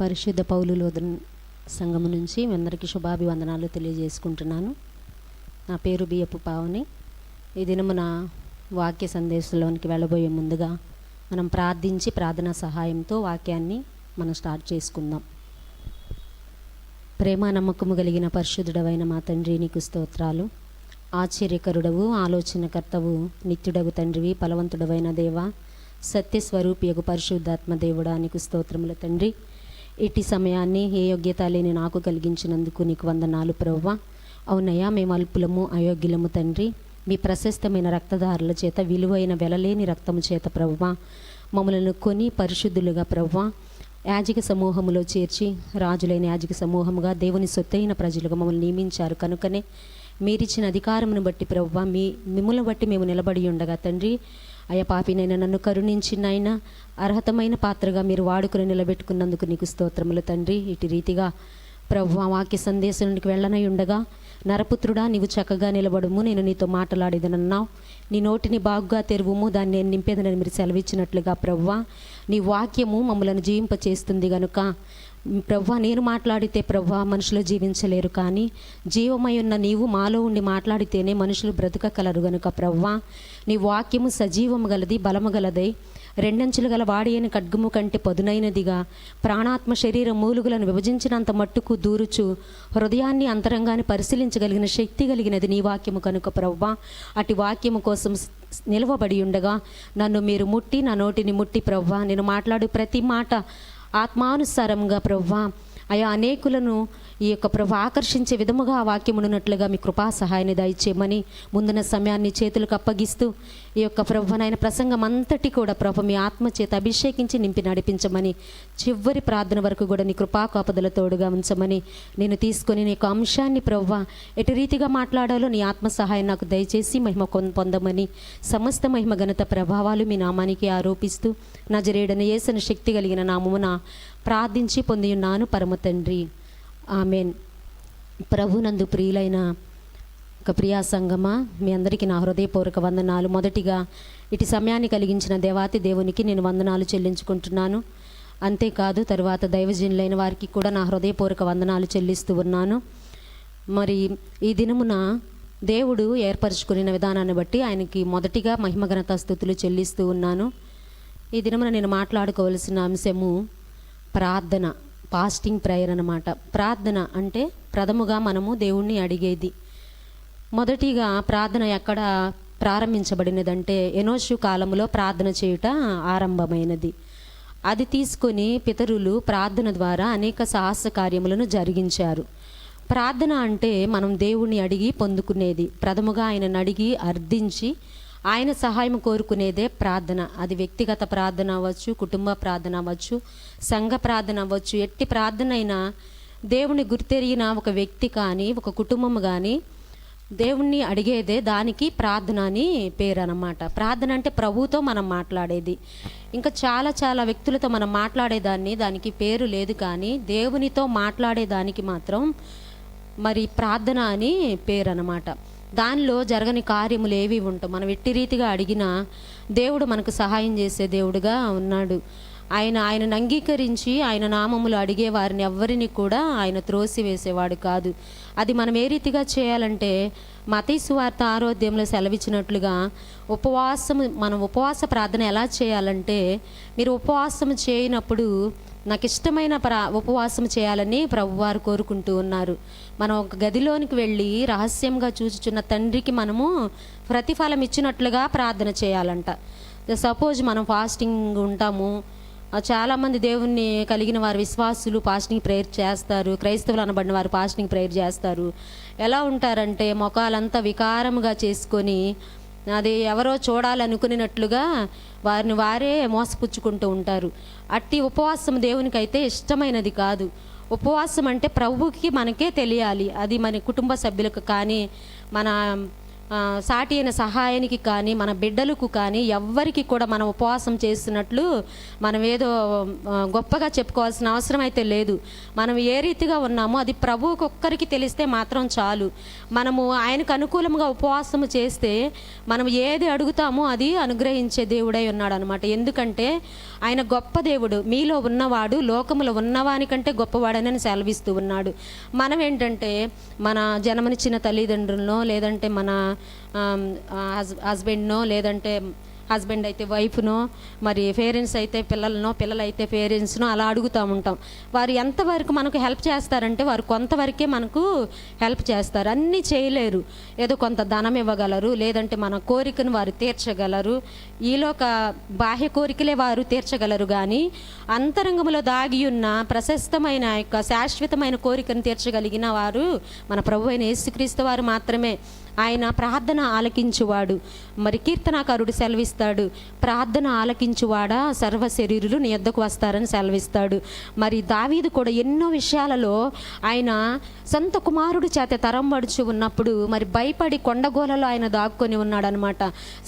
పరిశుద్ధ పౌలు లోదన్ సంఘము నుంచి మీ అందరికీ శుభాభివందనాలు తెలియజేసుకుంటున్నాను. నా పేరు బియ్యపు పావని. ఈ దినమున వాక్య సందేశంలోనికి వెళ్ళబోయే ముందుగా మనం ప్రార్థించి ప్రార్థనా సహాయంతో వాక్యాన్ని మనం స్టార్ట్ చేసుకుందాం. ప్రేమ నమ్మకము కలిగిన పరిశుద్ధుడవైన మా తండ్రి, నీకు స్తోత్రాలు. ఆశ్చర్యకరుడవు, ఆలోచనకర్తవు, నిత్యుడగు తండ్రివి, ఫలవంతుడవైన దేవ, సత్యస్వరూపియగు పరిశుద్ధాత్మ దేవుడా, నీకు స్తోత్రముల తండ్రి. ఇటు సమయాన్ని ఏ యోగ్యత లేని నాకు కలిగించినందుకు నీకు వందనాలు ప్రభువా. అవునయ్యా, మేము అల్పులము, అయోగ్యులము తండ్రి. మీ ప్రశస్తమైన రక్తధారుల చేత, విలువైన వెలలేని రక్తము చేత ప్రభువా మమ్మలను కొని పరిశుద్ధులుగా ప్రభువా యాజక సమూహములో చేర్చి రాజులైన యాజక సమూహముగా దేవుని సొత్తైన ప్రజలుగా మమ్మల్ని నియమించారు. కనుకనే మీరిచ్చిన అధికారమును బట్టి ప్రభువా మిమ్ములను బట్టి మేము నిలబడి ఉండగా తండ్రి, అయ్యా పాపినైనా నన్ను కరుణించినైనా అర్హతమైన పాత్రగా మీరు వాడుకుని నిలబెట్టుకున్నందుకు నీకు స్తోత్రములు తండ్రి. ఇటు రీతిగా ప్రభువా వాక్య సందేశానికి వెళ్ళనై ఉండగా, నరపుత్రుడా నీవు చక్కగా నిలబడుము, నేను నీతో మాట్లాడేదనన్నావు, నీ నోటిని బాగుగా తెరువుము, దాన్ని నేను నింపేదనని మీరు సెలవిచ్చినట్లుగా ప్రభువా నీ వాక్యము మమ్మలను జీవింపచేస్తుంది గనుక ప్రభువా నేను మాట్లాడితే ప్రభువా మనుషులు జీవించలేరు, కానీ జీవమై ఉన్న నీవు మాలో ఉండి మాట్లాడితేనే మనుషులు బ్రతకగలరు గనుక ప్రభువా నీ వాక్యము సజీవము గలది, బలము గలదై, రెండంచులు గల వాడి అయిన ఖడ్గము కంటే పదునైనదిగా, ప్రాణాత్మ శరీర మూలుగులను విభజించినంత మట్టుకు దూరుచు హృదయాన్ని అంతరంగాన్ని పరిశీలించగలిగిన శక్తి కలిగినది నీ వాక్యము కనుక ప్రభువా అటు వాక్యము కోసం నిలవబడి ఉండగా నన్ను మీరు ముట్టి, నా నోటిని ముట్టి ప్రభువా నేను మాట్లాడు ప్రతి మాట ఆత్మానుసారంగా ప్రభువా అయా అనేకులను ఈ యొక్క ప్రభు ఆకర్షించే విధముగా ఆ వాక్యమునున్నట్లుగా మీ కృపా సహాయాన్ని దయచేయమని ముందున్న సమయాన్ని చేతులకు అప్పగిస్తూ ఈ యొక్క ప్రభువనైన ప్రసంగం అంతటి కూడా ప్రభు మీ ఆత్మచేత అభిషేకించి నింపి నడిపించమని, చివరి ప్రార్థన వరకు కూడా నీ కృపా కాపుదల తోడుగా ఉంచమని, నేను తీసుకొని నీ యొక్క అంశాన్ని ప్రభువా ఎటు రీతిగా మాట్లాడాలో నీ ఆత్మ సహాయం నాకు దయచేసి మహిమ పొందమని, సమస్త మహిమ ఘనత ప్రభావాలు మీ నామానికి ఆరోపిస్తూ నజరేయుడైన యేసుని శక్తి కలిగిన నామమున ప్రార్థించి పొందియున్నాను పరమ తండ్రి, ఆమెన్. ప్రభునందు ప్రియులైన ఒక ప్రియా సంగమా, మీ అందరికీ నా హృదయపూర్వక వందనాలు. మొదటిగా ఇటు సమయాన్ని కలిగించిన దేవాతి దేవునికి నేను వందనాలు చెల్లించుకుంటున్నాను. అంతేకాదు తర్వాత దైవజనులైన వారికి కూడా నా హృదయపూర్వక వందనాలు చెల్లిస్తూ ఉన్నాను. మరి ఈ దినమున దేవుడు ఏర్పరచుకున్న విధానాన్ని బట్టి ఆయనకి మొదటిగా మహిమ ఘనత స్తుతులు చెల్లిస్తూ ఉన్నాను. ఈ దినమున నేను మాట్లాడుకోవలసిన అంశము ప్రార్థన, ఫాస్టింగ్ ప్రేయర్ అన్నమాట. ప్రార్థన అంటే ప్రథముగా మనము దేవుణ్ణి అడిగేది. మొదటిగా ప్రార్థన ఎక్కడ ప్రారంభించబడినదంటే ఎనోషు కాలంలో ప్రార్థన చేయుట ఆరంభమైనది. అది తీసుకొని పితరులు ప్రార్థన ద్వారా అనేక సాహస కార్యములను జరిగించారు. ప్రార్థన అంటే మనం దేవుణ్ణి అడిగి పొందుకునేది. ప్రథముగా ఆయనను అడిగి అర్థించి ఆయన సహాయం కోరుకునేదే ప్రార్థన. అది వ్యక్తిగత ప్రార్థన అవ్వచ్చు, కుటుంబ ప్రార్థన అవ్వచ్చు, సంఘ ప్రార్థన అవ్వచ్చు. ఎట్టి ప్రార్థన అయినా దేవుని గుర్తెరిగిన ఒక వ్యక్తి కానీ ఒక కుటుంబం కానీ దేవుణ్ణి అడిగేదే దానికి ప్రార్థన అని పేరు అన్నమాట. ప్రార్థన అంటే ప్రభువుతో మనం మాట్లాడేది. ఇంకా చాలా చాలా వ్యక్తులతో మనం మాట్లాడేదాన్ని దానికి పేరు లేదు, కానీ దేవునితో మాట్లాడేదానికి మాత్రం మరి ప్రార్థన అని పేరు అన్నమాట. దానిలో జరగని కార్యములు ఏవి ఉంటాం. మనం ఎట్టి రీతిగా అడిగినా దేవుడు మనకు సహాయం చేసే దేవుడుగా ఉన్నాడు. ఆయనను అంగీకరించి ఆయన నామములు అడిగే వారిని ఎవ్వరిని కూడా ఆయన త్రోసివేసేవాడు కాదు. అది మనం ఏ రీతిగా చేయాలంటే మత్తయి సువార్త 6వ అధ్యాయంలో సెలవిచ్చినట్లుగా మనం ఉపవాస ప్రార్థన ఎలా చేయాలంటే, మీరు ఉపవాసం చేయనప్పుడు నాకు ఇష్టమైన ఉపవాసం చేయాలని ప్రభువారు కోరుకుంటూ ఉన్నారు. మనం ఒక గదిలోనికి వెళ్ళి రహస్యంగా చూచుచున్న తండ్రికి మనము ప్రతిఫలం ఇచ్చినట్లుగా ప్రార్థన చేయాలంట. సపోజ్ మనం ఫాస్టింగ్ ఉంటాము, చాలామంది దేవుణ్ణి కలిగిన వారు విశ్వాసులు ఫాస్టింగ్ ప్రేయర్ చేస్తారు, క్రైస్తవులు అనబడిన వారు ఫాస్టింగ్ ప్రేయర్ చేస్తారు. ఎలా ఉంటారంటే మొఖాలంతా వికారముగా చేసుకొని అది ఎవరో చూడాలనుకునేటట్లుగా వారిని వారే మోసపుచ్చుకుంటూ ఉంటారు. అట్టి ఉపవాసం దేవునికి అయితే ఇష్టమైనది కాదు. ఉపవాసం అంటే ప్రభువుకి మనకే తెలియాలి. అది మన కుటుంబ సభ్యులకు కానీ మన సాటి అయిన సహాయానికి కానీ మన బిడ్డలకు కానీ ఎవ్వరికి కూడా మనం ఉపవాసం చేస్తున్నట్లు మనం ఏదో గొప్పగా చెప్పుకోవాల్సిన అవసరం అయితే లేదు. మనం ఏ రీతిగా ఉన్నామో అది ప్రభువుకు ఒక్కరికి తెలిస్తే మాత్రం చాలు. మనము ఆయనకు అనుకూలంగా ఉపవాసం చేస్తే మనం ఏది అడుగుతామో అది అనుగ్రహించే దేవుడై ఉన్నాడు అనమాట. ఎందుకంటే ఆయన గొప్ప దేవుడు. మీలో ఉన్నవాడు లోకములో ఉన్నవానికంటే గొప్పవాడని సెలవిస్తూ ఉన్నాడు. మనం ఏంటంటే మన జన్మనిచ్చిన తల్లిదండ్రులను, లేదంటే మన హస్బెండ్నో, లేదంటే హస్బెండ్ అయితే వైఫ్నో, మరి పేరెంట్స్ అయితే పిల్లలనో, పిల్లలైతే పేరెంట్స్నో అలా అడుగుతూ ఉంటాం. వారు ఎంతవరకు మనకు హెల్ప్ చేస్తారంటే వారు కొంతవరకే మనకు హెల్ప్ చేస్తారు. అన్నీ చేయలేరు. ఏదో కొంత ధనం ఇవ్వగలరు, లేదంటే మన కోరికను వారు తీర్చగలరు. ఈలోక బాహ్య కోరికలే వారు తీర్చగలరు, కానీ అంతరంగంలో దాగి ఉన్న ప్రశస్తమైన యొక్క శాశ్వతమైన కోరికను తీర్చగలిగిన వారు మన ప్రభు అయిన యేసుక్రీస్తు వారు మాత్రమే. ఆయన ప్రార్థన ఆలకించువాడు. మరి కీర్తనాకారుడు సెలవిస్తాడు, ప్రార్థన ఆలకించువాడా సర్వ శరీరులు నీ యొద్దకు వస్తారని సెలవిస్తాడు. మరి దావీదు కూడా ఎన్నో విషయాలలో ఆయన సొంత కుమారుడు చేత తరంబడుచు ఉన్నప్పుడు మరి భయపడి కొండగోలలో ఆయన దాక్కొని ఉన్నాడు అనమాట.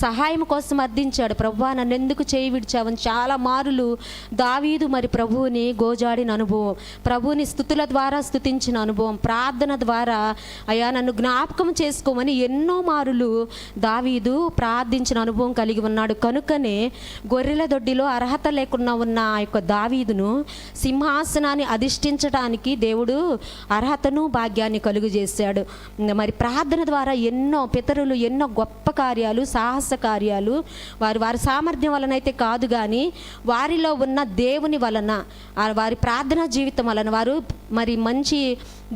సహాయం కోసం అర్థించాడు, ప్రభువా నన్ను ఎందుకు చేయి విడిచావని చాలా మారులు దావీదు మరి ప్రభువుని గోజాడిన అనుభవం, ప్రభువుని స్తుతుల ద్వారా స్తుతించిన అనుభవం, ప్రార్థన ద్వారా అయ్యా నన్ను జ్ఞాపకం చేసుకోమని ఎన్నో మారులు దావీదు ప్రార్థించిన అనుభవం కలిగి ఉన్నాడు. కనుకనే గొర్రెల దొడ్డిలో అర్హత లేకుండా ఉన్న ఆ యొక్క దావీదును సింహాసనాన్ని అధిష్ఠించడానికి దేవుడు అర్హతను భాగ్యాన్ని కలుగు చేశాడు. మరి ప్రార్థన ద్వారా ఎన్నో పితరులు ఎన్నో గొప్ప కార్యాలు, సాహస కార్యాలు వారి సామర్థ్యం వలన అయితే కాదు, కానీ వారిలో ఉన్న దేవుని వలన, వారి ప్రార్థనా జీవితం వలన వారు మరి మంచి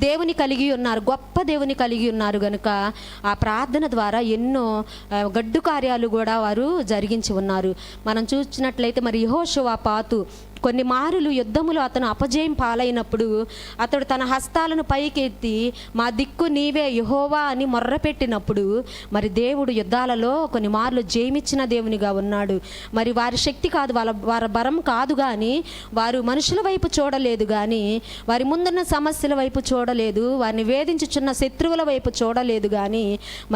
దేవుని కలిగి ఉన్నారు, గొప్ప దేవుని కలిగి ఉన్నారు. కనుక ఆ ప్రార్థన ద్వారా ఎన్నో గడ్డు కార్యాలు కూడా వారు జరిగించి ఉన్నారు. మనం చూసినట్లయితే మరి యెహోషువపాతు కొన్ని మారులు యుద్ధములో అతను అపజయం పాలైనప్పుడు అతడు తన హస్తాలను పైకెత్తి మా దిక్కు నీవే యెహోవా అని మొర్రపెట్టినప్పుడు మరి దేవుడు యుద్ధాలలో కొన్ని మార్లు జయమిచ్చిన దేవునిగా ఉన్నాడు. మరి వారి శక్తి కాదు, వారి బలం కాదు, కానీ వారు మనుషుల వైపు చూడలేదు, కానీ వారి ముందున్న సమస్యల వైపు చూడలేదు, వారిని వేధించుచున్న శత్రువుల వైపు చూడలేదు, కానీ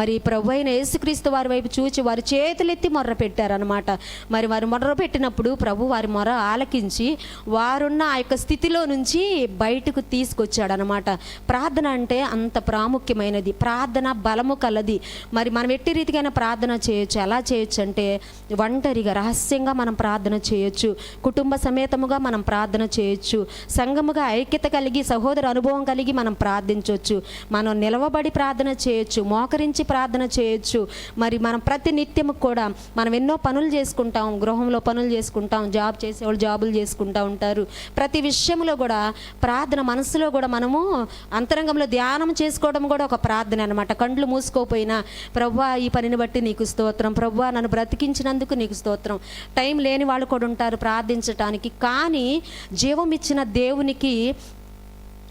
మరి ప్రభువైన యేసుక్రీస్తు వారి వైపు చూచి వారి చేతులెత్తి మొర్ర పెట్టారనమాట. మరి వారు మొర్ర పెట్టినప్పుడు ప్రభు వారి మొర్ర ఆలకించి వారున్న ఆ యొక్క స్థితిలో నుంచి బయటకు తీసుకొచ్చాడు అనమాట. ప్రార్థన అంటే అంత ప్రాముఖ్యమైనది, ప్రార్థన బలము కలది. మరి మనం ఎట్టి రీతికైనా ప్రార్థన చేయొచ్చు. ఎలా చేయొచ్చు అంటే ఒంటరిగా రహస్యంగా మనం ప్రార్థన చేయొచ్చు, కుటుంబ సమేతముగా మనం ప్రార్థన చేయొచ్చు, సంఘముగా ఐక్యత కలిగి సహోదర అనుభవం కలిగి మనం ప్రార్థించవచ్చు, మనం నిలవబడి ప్రార్థన చేయొచ్చు, మోకరించి ప్రార్థన చేయొచ్చు. మరి మనం ప్రతి నిత్యము కూడా మనం ఎన్నో పనులు చేసుకుంటాం, గృహంలో పనులు చేసుకుంటాం, జాబ్ చేసేవాళ్ళు జాబులు చేసుకుంటూ ఉంటారు. ప్రతి విషయంలో కూడా ప్రార్థన, మనసులో కూడా మనము అంతరంగంలో ధ్యానం చేసుకోవడం కూడా ఒక ప్రార్థన అనమాట. కండ్లు మూసుకోపోయినా ప్రభువా ఈ పనిని బట్టి నీకు స్తోత్రం, ప్రభువా నన్ను బ్రతికించినందుకు నీకు స్తోత్రం. టైం లేని వాళ్ళు కూడా ఉంటారు ప్రార్థించటానికి, కానీ జీవం ఇచ్చిన దేవునికి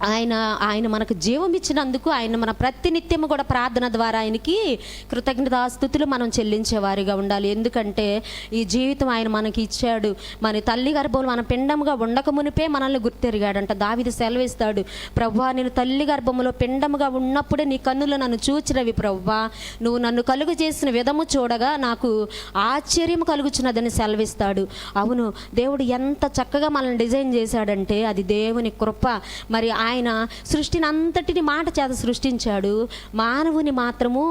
ఆయన మనకు జీవం ఇచ్చినందుకు ఆయన మన ప్రతినిత్యము కూడా ప్రార్థన ద్వారా ఆయనకి కృతజ్ఞతాస్తుతులు మనం చెల్లించేవారిగా ఉండాలి. ఎందుకంటే ఈ జీవితం ఆయన మనకి ఇచ్చాడు. మన తల్లి గర్భంలో మన పిండముగా ఉండక మునిపే మనల్ని గుర్తెరిగాడంట. దావీదు సెలవిస్తాడు, ప్రభువా నేను తల్లి గర్భములో పిండముగా ఉన్నప్పుడే నీ కన్నులు నన్ను చూచినవి, ప్రభువా నువ్వు నన్ను కలుగు చేసిన విధము చూడగా నాకు ఆశ్చర్యం కలుగుచున్నదని సెలవిస్తాడు. అవును, దేవుడు ఎంత చక్కగా మనల్ని డిజైన్ చేశాడంటే అది దేవుని కృప. మరి ఆయన సృష్టిని అంతటిని మాట చేత సృష్టించాడు, మానవుని మాత్రము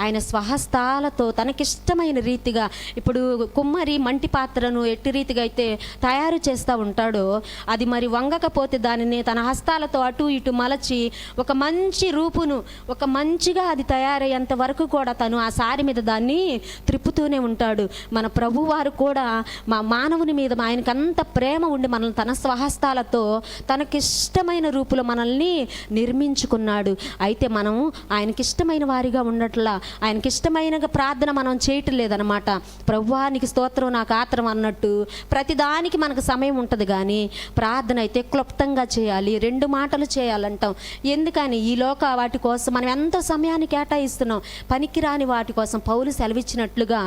ఆయన స్వహస్తాలతో తనకిష్టమైన రీతిగా, ఇప్పుడు కుమ్మరి మంటి పాత్రను ఎట్టి రీతిగా అయితే తయారు చేస్తూ ఉంటాడో అది మరి వంగకపోతే దానిని తన హస్తాలతో అటు ఇటు మలచి ఒక మంచి రూపును, ఒక మంచిగా అది తయారయ్యేంత వరకు కూడా తను ఆ సారి మీద దాన్ని త్రిప్పుతూనే ఉంటాడు. మన ప్రభువారు కూడా మా మానవుని మీద ఆయనకు అంత ప్రేమ ఉండి మనల్ని తన స్వహస్తాలతో తనకిష్టమైన రూపులో మనల్ని నిర్మించుకున్నాడు. అయితే మనం ఆయనకిష్టమైన వారిగా ఉండట్లా, ఆయనకిష్టమైన ప్రార్థన మనం చేయటం లేదనమాట. ప్రభువా నీకు స్తోత్రం నాకు ఆత్రం అన్నట్టు ప్రతిదానికి మనకు సమయం ఉంటుంది, కానీ ప్రార్థన అయితే క్లుప్తంగా చేయాలి, 2 మాటలు చేయాలంటాం. ఎందుకని ఈ లోక వాటి కోసం మనం ఎంతో సమయాన్ని కేటాయిస్తున్నాం, పనికిరాని వాటి కోసం పౌలు సెలవిచ్చినట్లుగా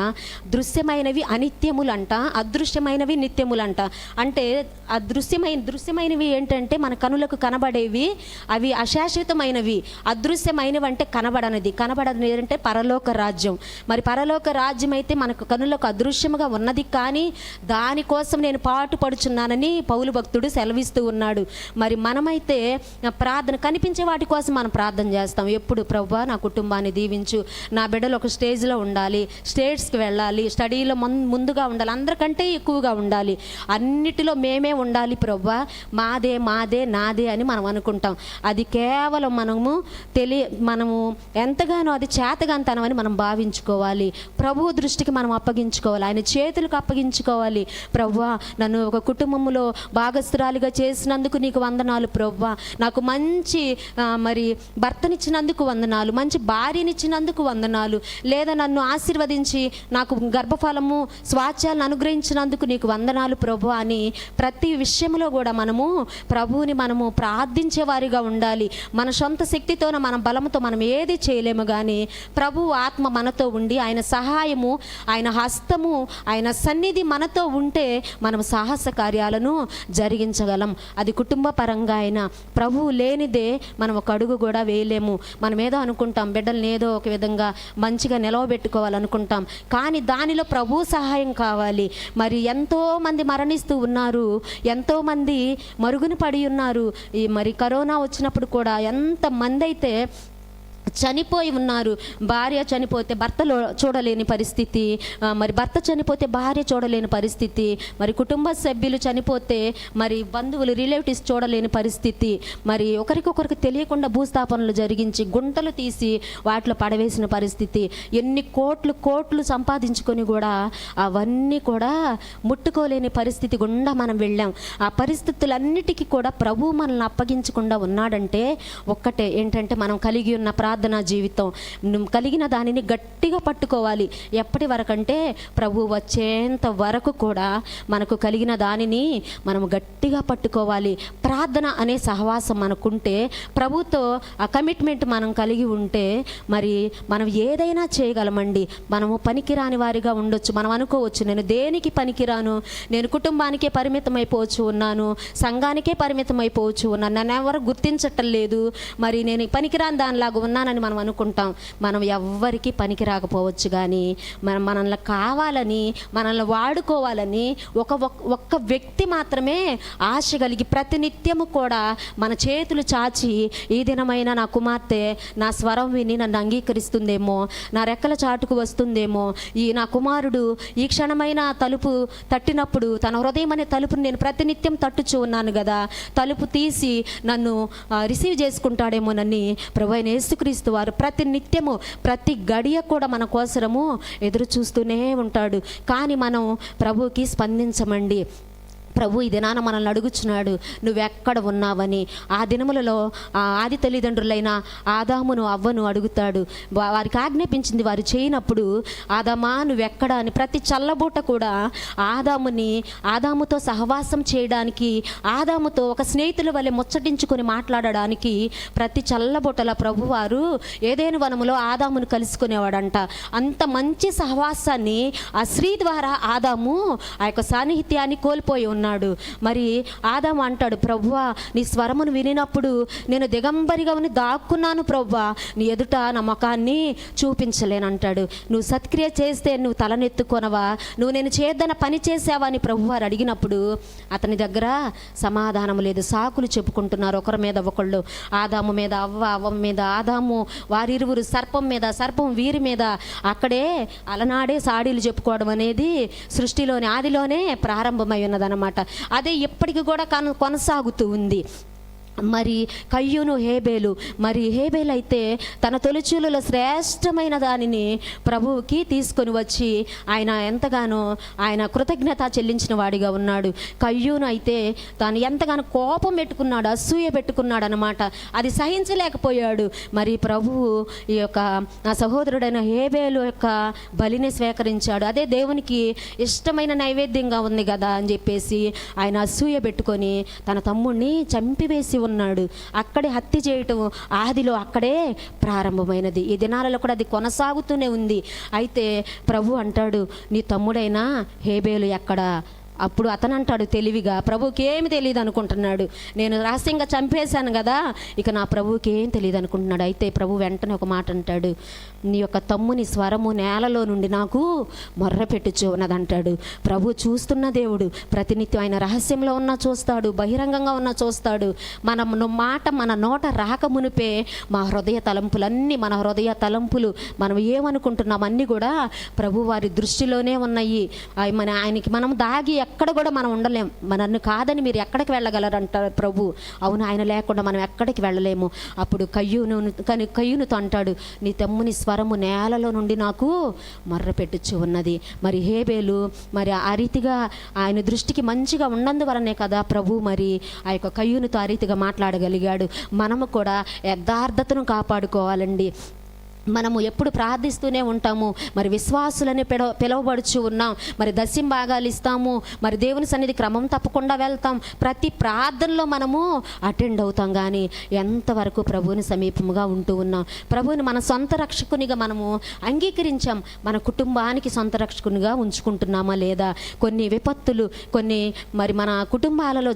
దృశ్యమైనవి అనిత్యములంట, అదృశ్యమైనవి నిత్యములంట. అంటే దృశ్యమైనవి ఏంటంటే మన కనులకు కనబడేవి, అశాశ్వతమైనవి, అవి అశాశ్వతమైనవి. అదృశ్యమైనవి అంటే కనబడనిది అంటే పరలోక రాజ్యం. మరి పరలోక రాజ్యం అయితే మనకు కనులకు అదృశ్యముగా ఉన్నది, కానీ దానికోసం నేను పాటుపడుచున్నానని పౌలు భక్తుడు సెలవిస్తూ ఉన్నాడు. మరి మనమైతే ప్రార్థన, కనిపించే వాటి కోసం మనం ప్రార్థన చేస్తాం. ఎప్పుడు ప్రభువా నా కుటుంబాన్ని దీవించు, నా బిడ్డలు ఒక స్టేజ్లో ఉండాలి, స్టేట్స్కి వెళ్ళాలి, స్టడీలో ముందుగా ఉండాలి, అందరికంటే ఎక్కువగా ఉండాలి, అన్నిటిలో మేమే ఉండాలి ప్రభువా, మాదే మాదే నాదే అని మనం అనుకుంటాం. అది కేవలం మనము ఎంతగానో అది చేతగాంతనమని మనం భావించుకోవాలి. ప్రభువు దృష్టికి మనం అప్పగించుకోవాలి, ఆయన చేతులకు అప్పగించుకోవాలి. ప్రభువా నన్ను ఒక కుటుంబంలో భాగస్థురాలిగా చేసినందుకు నీకు వందనాలు ప్రభువా, నాకు మంచి మరి భర్తనిచ్చినందుకు వందనాలు, మంచి భార్యనిచ్చినందుకు వందనాలు, లేదా నన్ను ఆశీర్వదించి నాకు గర్భఫలము స్వాచ్యాలను అనుగ్రహించినందుకు నీకు వందనాలు ప్రభువా అని ప్రతి విషయంలో కూడా ప్రభువుని ప్రార్థించేవారిగా ఉండాలి. మన సొంత శక్తితోన, మన బలంతో మనం ఏది చేయలేము, కానీ ప్రభువు ఆత్మ మనతో ఉండి ఆయన సహాయము, ఆయన హస్తము, ఆయన సన్నిధి మనతో ఉంటే మనం సాహస కార్యాలను జరిగించగలం. అది కుటుంబ పరంగా అయినా ప్రభువు లేనిదే మనం ఒక అడుగు కూడా వేయలేము. మనం ఏదో అనుకుంటాం, బిడ్డల్ని ఏదో ఒక విధంగా మంచిగా నిలవబెట్టుకోవాలనుకుంటాం, కానీ దానిలో ప్రభు సహాయం కావాలి. మరి ఎంతోమంది మరణిస్తూ ఉన్నారు, ఎంతోమంది మరుగున పడి ఉన్నారు. ఈ మరి కరోనా వచ్చినప్పుడు కూడా ఎంతమంది అయితే చనిపోయి ఉన్నారు. భార్య చనిపోతే భర్తలో చూడలేని పరిస్థితి, మరి భర్త చనిపోతే భార్య చూడలేని పరిస్థితి, మరి కుటుంబ సభ్యులు చనిపోతే మరి బంధువులు రిలేటివ్స్ చూడలేని పరిస్థితి, మరి ఒకరికొకరికి తెలియకుండా భూస్థాపనలు జరిగించి గుంటలు తీసి వాటిలో పడవేసిన పరిస్థితి, ఎన్ని కోట్లు సంపాదించుకొని కూడా అవన్నీ కూడా ముట్టుకోలేని పరిస్థితి గుండా మనం వెళ్ళాం. ఆ పరిస్థితులన్నిటికీ కూడా ప్రభు మనల్ని అప్పగించకుండా ఉన్నాడంటే ఒక్కటే ఏంటంటే, మనం కలిగి ఉన్న ప్రార్థనా జీవితం, కలిగిన దానిని గట్టిగా పట్టుకోవాలి. ఎప్పటి వరకంటే ప్రభు వచ్చేంత వరకు కూడా మనకు కలిగిన దానిని మనం గట్టిగా పట్టుకోవాలి. ప్రార్థన అనే సహవాసం మనకుంటే, ప్రభుతో ఆ కమిట్మెంట్ మనం కలిగి ఉంటే మరి మనం ఏదైనా చేయగలమండి. మనము పనికిరాని వారిగా ఉండొచ్చు, మనం అనుకోవచ్చు నేను దేనికి పనికిరాను, నేను కుటుంబానికే పరిమితం అయిపోవచ్చు ఉన్నాను, సంఘానికే పరిమితం అయిపోవచ్చు ఉన్నాను, నన్ను ఎవరు గుర్తించటం లేదు, మరి నేను పనికిరాని దానిలాగా ఉన్నానని మనం అనుకుంటాం. మనం ఎవ్వరికి పనికి రాకపోవచ్చు, కానీ మనల్ని కావాలని, మనల్ని వాడుకోవాలని ఒక్క వ్యక్తి మాత్రమే ఆశ కలిగి ప్రతినిత్యము కూడా మన చేతులు చాచి, ఈ దినమైన నా కుమార్తె నా స్వరం విని నన్ను అంగీకరిస్తుందేమో, నా రెక్కల చాటుకు వస్తుందేమో, ఈ నా కుమారుడు ఈ క్షణమైన తలుపు తట్టినప్పుడు తన హృదయం అనే తలుపుని నేను ప్రతినిత్యం తట్టుచూ ఉన్నాను కదా, తలుపు తీసి నన్ను రిసీవ్ చేసుకుంటాడేమోనని ప్రభువైన యేసుక్రీస్తు వారు ప్రతి నిత్యము ప్రతి గడియ కూడా మన కోసరము ఎదురు చూస్తూనే ఉంటాడు. కానీ మనం ప్రభువుకి స్పందించమండి. ప్రభు ఈ దినాన మనల్ని అడుగుచున్నాడు, నువ్వెక్కడ ఉన్నావని. ఆ దినములలో ఆది తల్లిదండ్రులైన ఆదామును అవ్వను అడుగుతాడు. వారికి ఆజ్ఞాపించింది వారు చేయనప్పుడు, ఆదామా నువ్వెక్కడ అని ప్రతి చల్లబూట కూడా ఆదాముతో సహవాసం చేయడానికి, ఆదాముతో ఒక స్నేహితుల వలె ముచ్చటించుకొని మాట్లాడడానికి ప్రతి చల్లబూటల ప్రభువారు ఏదైనా వనములో ఆదామును కలుసుకునేవాడంట. అంత మంచి సహవాసాన్ని ఆ స్త్రీ ద్వారా ఆదాము ఆ యొక్క సాన్నిహిత్యాన్ని కోల్పోయి ఉన్నాడు. మరి ఆదాము అంటాడు, ప్రభువా నీ స్వరమును వినినప్పుడు నేను దిగంబరిగా దాక్కున్నాను ప్రభువా, నీ ఎదుట నా ముఖాన్ని చూపించలేనంటాడు. నువ్వు సత్క్రియ చేస్తే నువ్వు తలనెత్తుకొనవా, నువ్వు నేను చేద్దన పని చేసావా అని ప్రభువారు అడిగినప్పుడు అతని దగ్గర సమాధానం లేదు. సాకులు చెప్పుకుంటున్నారు ఒకరి మీద ఒకళ్ళు, ఆదాము మీద అవ్వ, అవ్వ మీద ఆదాము, వారిరువురు సర్పం మీద, సర్పం వీరి మీద. అక్కడే అలనాడే సాడీలు చెప్పుకోవడం అనేది సృష్టిలోని ఆదిలోనే ప్రారంభమై ఉన్నదన్నమాట. అదే ఎప్పటికీ కూడా కొనసాగుతూ ఉంది. మరి కయ్యూను హేబేలు, మరి హేబేలు అయితే తన తొలిచూలులో శ్రేష్టమైన దానిని ప్రభువుకి తీసుకొని వచ్చి ఆయన ఎంతగానో ఆయన కృతజ్ఞత చెల్లించిన వాడిగా ఉన్నాడు. కయ్యూను అయితే తాను ఎంతగానో కోపం పెట్టుకున్నాడు, అసూయ పెట్టుకున్నాడు అనమాట. అది సహించలేకపోయాడు. మరి ప్రభువు ఈ యొక్క సహోదరుడైన హేబేలు యొక్క బలిని స్వీకరించాడు. అదే దేవునికి ఇష్టమైన నైవేద్యంగా ఉంది కదా అని చెప్పేసి ఆయన అసూయ పెట్టుకొని తన తమ్ముడిని చంపివేసి ఉన్నాడు. అక్కడే హత్య చేయటం ఆదిలో అక్కడే ప్రారంభమైనది. ఈ దినాలలో కూడా అది కొనసాగుతూనే ఉంది. అయితే ప్రభు అంటాడు, నీ తమ్ముడైనా హేబేలు ఎక్కడ అప్పుడు అతను అంటాడు తెలివిగా, ప్రభువుకి ఏమి తెలియదు అనుకుంటున్నాడు, నేను రహస్యంగా చంపేశాను కదా, ఇక నా ప్రభువుకి ఏం తెలియదు అనుకుంటున్నాడు. అయితే ప్రభు వెంటనే ఒక మాట అంటాడు, నీ యొక్క తమ్ముని స్వరము నేలలో నుండి నాకు మొర్రపెట్టుచు ఉన్నదంటాడు. ప్రభు చూస్తున్న దేవుడు, ప్రతినిత్యం ఆయన రహస్యంలో ఉన్నా చూస్తాడు, బహిరంగంగా ఉన్నా చూస్తాడు. మన మాట మన నోట రాకమునిపే మన హృదయ తలంపులు మనం ఏమనుకుంటున్నాం అన్నీ కూడా ప్రభు వారి దృష్టిలోనే ఉన్నాయి. ఆయనకి మనం దాగి ఎక్కడ కూడా మనం ఉండలేం. నన్ను కాదని మీరు ఎక్కడికి వెళ్ళగలరంటారు ప్రభు. అవును, ఆయన లేకుండా మనం ఎక్కడికి వెళ్ళలేము. అప్పుడు కయ్యూనుతో అంటాడు, నీ తమ్ముని స్వరము నేలలో నుండి నాకు మొర్రపెట్టుచు ఉన్నది. మరి హేబేలు మరి ఆ రీతిగా ఆయన దృష్టికి మంచిగా ఉన్నందువలనే కదా ప్రభు మరి ఆ యొక్క కయ్యూనుతో ఆ రీతిగా మాట్లాడగలిగాడు. మనము కూడా యథార్థతను కాపాడుకోవాలండి. మనము ఎప్పుడు ప్రార్థిస్తూనే ఉంటాము, మరి విశ్వాసులని పిలువబడుచు ఉన్నాం, మరి దశంభాగాలు ఇస్తాము, మరి దేవుని సన్నిధి క్రమం తప్పకుండా వెళ్తాం, ప్రతి ప్రార్థనలో మనము అటెండ్ అవుతాం. కానీ ఎంతవరకు ప్రభువుని సమీపముగా ఉంటూ ఉన్నాం? ప్రభువుని మన సొంత రక్షకునిగా మనము అంగీకరించాం, మన కుటుంబానికి సొంత రక్షకునిగా ఉంచుకుంటున్నామా లేదా? కొన్ని విపత్తులు, కొన్ని మరి మన కుటుంబాలలో